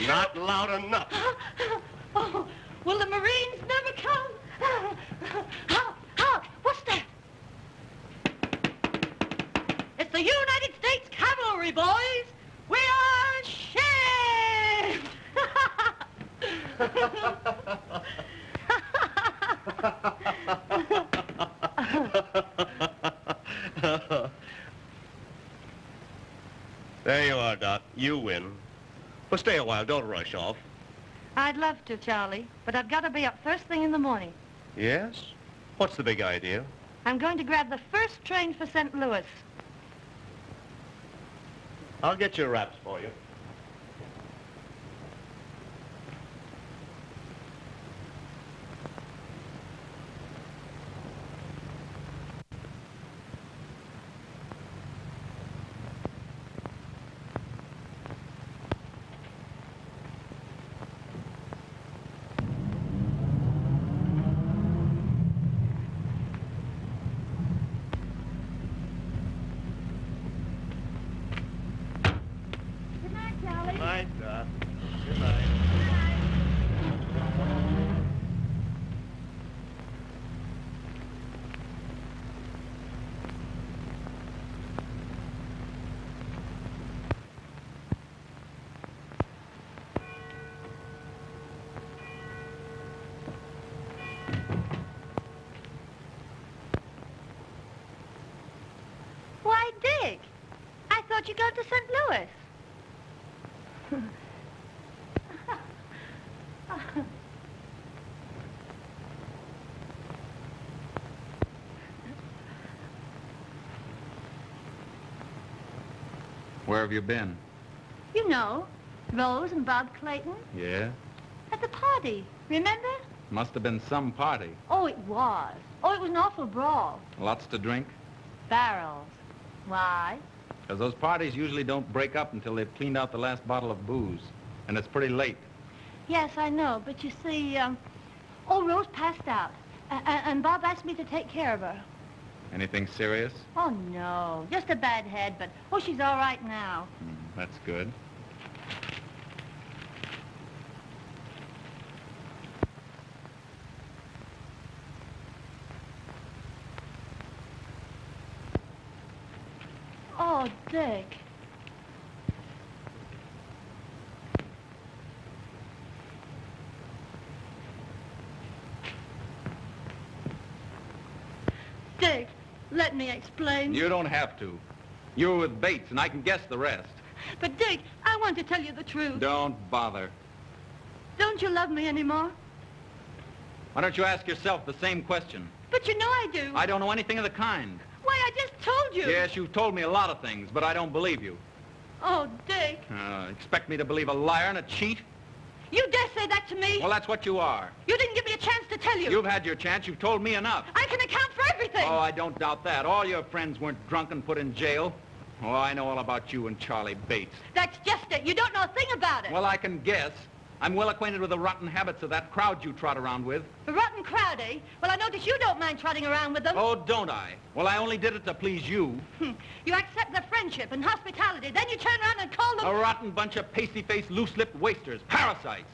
Not loud enough. Oh, will the Marines never come? Hark! What's that? It's the United States Cavalry, boys! We are shamed! There you are, Doc. You win. Well, stay a while. Don't rush off. I'd love to, Charlie, but I've got to be up first thing in the morning. Yes? What's the big idea? I'm going to grab the first train for St. Louis. I'll get your wraps for you. Good night, Doc. Good night. Why, Dick, I thought you'd gone to St. Louis. Where have you been? You know, Rose and Bob Clayton Yeah? at the party, remember? Must have been some party. Oh, it was. Oh, it was an awful brawl. Lots to drink? Barrels. Why? Because those parties usually don't break up until they've cleaned out the last bottle of booze. And it's pretty late. Yes, I know, but you see, Rose passed out. And Bob asked me to take care of her. Anything serious? Oh, no, just a bad head, but, oh, she's all right now. That's good. Oh, Dick. Dick, let me explain. You don't have to. You were with Bates, and I can guess the rest. But, Dick, I want to tell you the truth. Don't bother. Don't you love me anymore? Why don't you ask yourself the same question? But you know I do. I don't know anything of the kind. Why, I just told you. Yes, you've told me a lot of things, but I don't believe you. Oh, Dick. Expect me to believe a liar and a cheat? You dare say that to me? Well, that's what you are. You didn't give me a chance to tell you. You've had your chance. You've told me enough. I can account for everything. Oh, I don't doubt that. All your friends weren't drunk and put in jail. Oh, I know all about you and Charlie Bates. That's just it. You don't know a thing about it. Well, I can guess. I'm well acquainted with the rotten habits of that crowd you trot around with. The rotten crowd, eh? Well, I notice you don't mind trotting around with them. Oh, don't I? Well, I only did it to please you. You accept their friendship and hospitality, then you turn around and call them... A rotten bunch of pasty-faced, loose-lipped wasters. Parasites.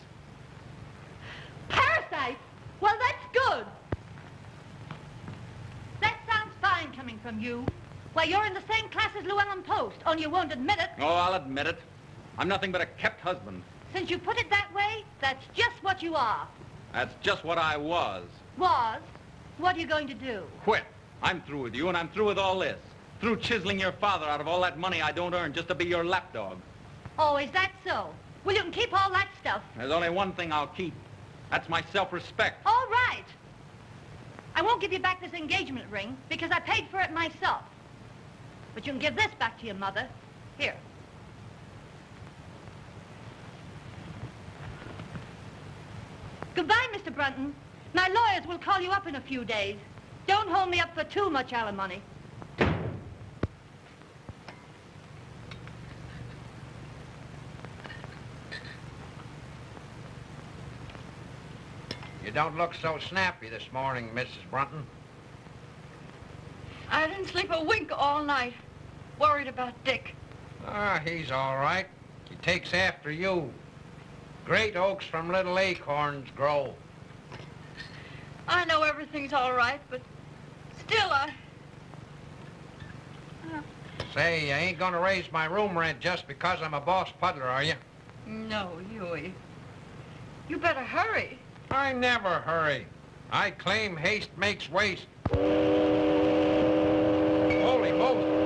Parasites? Well, that's good. That sounds fine coming from you. Why, you're in the same class as Llewellyn Post, only you won't admit it. Oh, I'll admit it. I'm nothing but a kept husband. Since you put it that way, that's just what you are. That's just what I was. Was? What are you going to do? Quit. I'm through with you, and I'm through with all this. Through chiseling your father out of all that money I don't earn just to be your lapdog. Oh, is that so? Well, you can keep all that stuff. There's only one thing I'll keep. That's my self-respect. All right. I won't give you back this engagement ring because I paid for it myself. But you can give this back to your mother. Here. Goodbye, Mr. Brunton. My lawyers will call you up in a few days. Don't hold me up for too much alimony. You don't look so snappy this morning, Mrs. Brunton. I didn't sleep a wink all night. Worried about Dick. Ah, he's all right. He takes after you. Great oaks from little acorns grow. I know everything's all right, but still Say, you ain't gonna raise my room rent just because I'm a boss puddler, are you? No, Huey. You better hurry. I never hurry. I claim haste makes waste. Holy moly.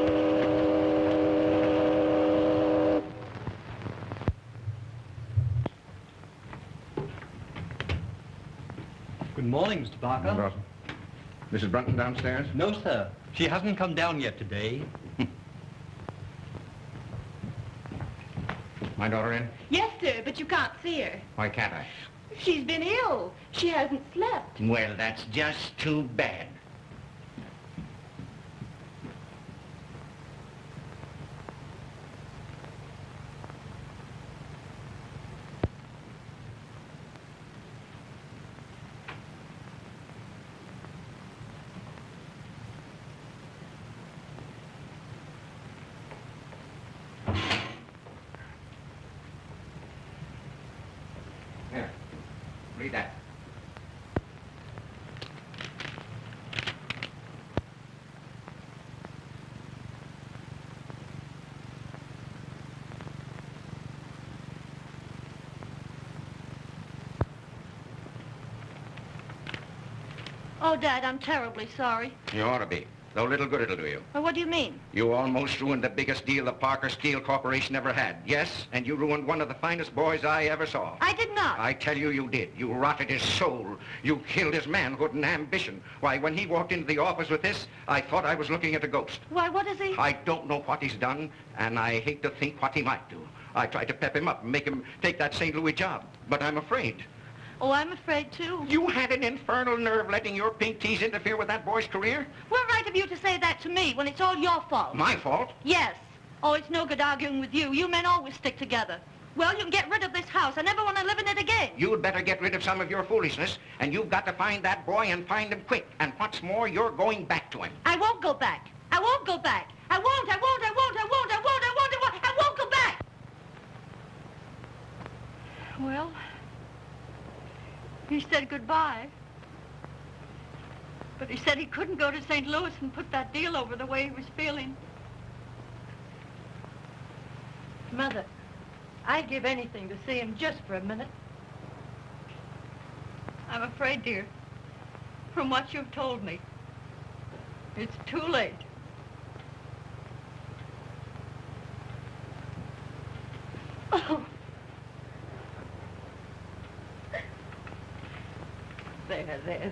Good morning, Mr. Barker. Mrs. Brunton downstairs? No, sir. She hasn't come down yet today. My daughter in? Yes, sir, but you can't see her. Why can't I? She's been ill. She hasn't slept. Well, that's just too bad. Here, read that. Oh, Dad, I'm terribly sorry. You ought to be. Though little good it'll do you. Well, what do you mean? You almost ruined the biggest deal the Parker Steel Corporation ever had. Yes, and you ruined one of the finest boys I ever saw. I did not. I tell you, you did. You rotted his soul. You killed his manhood and ambition. Why, when he walked into the office with this, I thought I was looking at a ghost. Why, what is he? I don't know what he's done, and I hate to think what he might do. I tried to pep him up and make him take that St. Louis job, but I'm afraid. Oh, I'm afraid, too. You had an infernal nerve letting your pink teas interfere with that boy's career? What right have you to say that to me when it's all your fault? My fault? Yes. Oh, it's no good arguing with you. You men always stick together. Well, you can get rid of this house. I never want to live in it again. You'd better get rid of some of your foolishness, and you've got to find that boy and find him quick. And what's more, you're going back to him. I won't go back. I won't go back. I won't, I won't, I won't, I won't, I won't, I won't, I won't, I won't go back. Well, he said goodbye. But he said he couldn't go to St. Louis and put that deal over the way he was feeling. Mother, I'd give anything to see him just for a minute. I'm afraid, dear, from what you've told me, it's too late. Oh.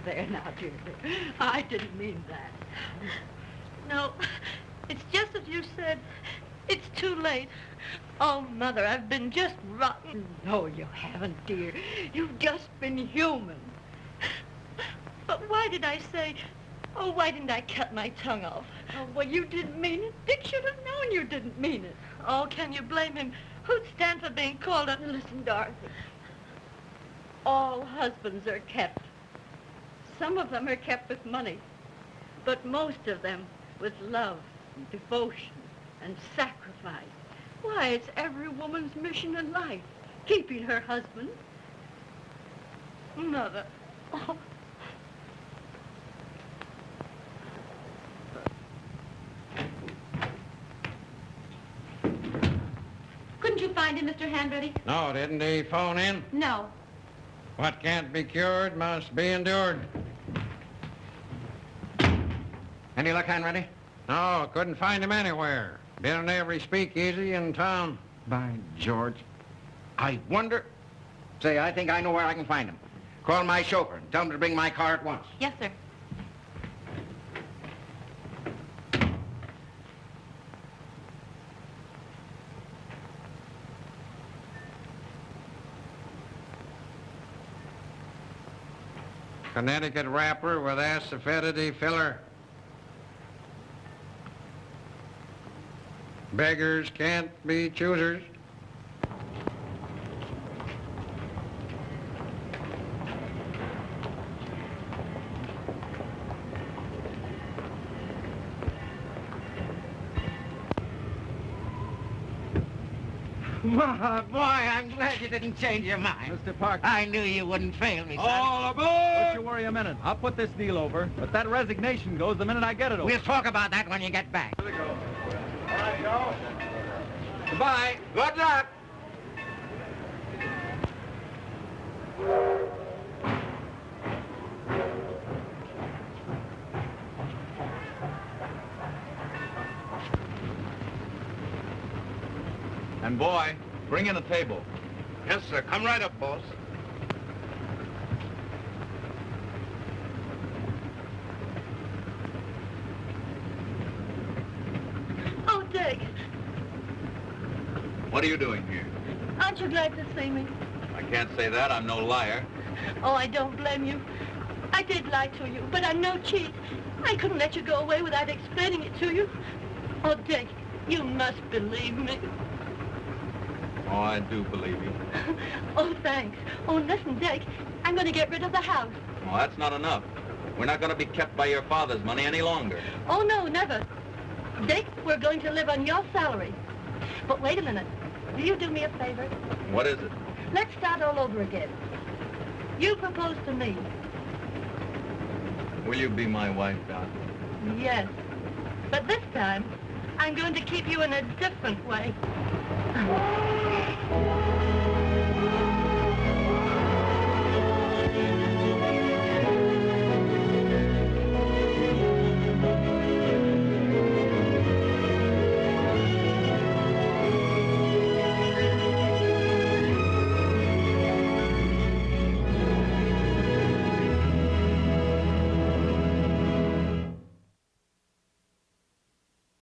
there now, dear. I didn't mean that. No, it's just as you said. It's too late. Oh, Mother, I've been just rotten. No, you haven't, dear. You've just been human. But why did I say... Oh, why didn't I cut my tongue off? Oh, well, you didn't mean it. Dick should have known you didn't mean it. Oh, can you blame him? Who'd stand for being called a... Listen, Dorothy. All husbands are kept. Some of them are kept with money, but most of them with love and devotion and sacrifice. Why, it's every woman's mission in life, keeping her husband. Mother. Oh. Couldn't you find him, Mr. Handready? No, didn't he phone in? No. What can't be cured must be endured. Any luck, Hanratty? No, couldn't find him anywhere. Been in every speakeasy in town. By George. I wonder... Say, I think I know where I can find him. Call my chauffeur and tell him to bring my car at once. Yes, sir. Connecticut wrapper with acidity filler. Beggars can't be choosers. Boy, I'm glad you didn't change your mind. Mr. Parker. I knew you wouldn't fail me, son. All aboard! Don't you worry a minute. I'll put this deal over, but that resignation goes the minute I get it over. We'll talk about that when you get back. Here we go. All right, Joe. Goodbye. Good luck. And boy, bring in a table. Yes, sir. Come right up, boss. Oh, Dick, What are you doing here? aren't you glad to see me? I can't say that. I'm no liar. Oh, I don't blame you. I did lie to you, but I'm no cheat. I couldn't let you go away without explaining it to you. Oh, Dick, you must believe me. Oh, I do believe you. Oh, thanks. Oh, listen, Dick, I'm going to get rid of the house. Oh, that's not enough. We're not going to be kept by your father's money any longer. Oh, no, never. Dick, we're going to live on your salary. But wait a minute. Will you do me a favor? What is it? Let's start all over again. You propose to me. Will you be my wife, Doc? Yes. But this time, I'm going to keep you in a different way.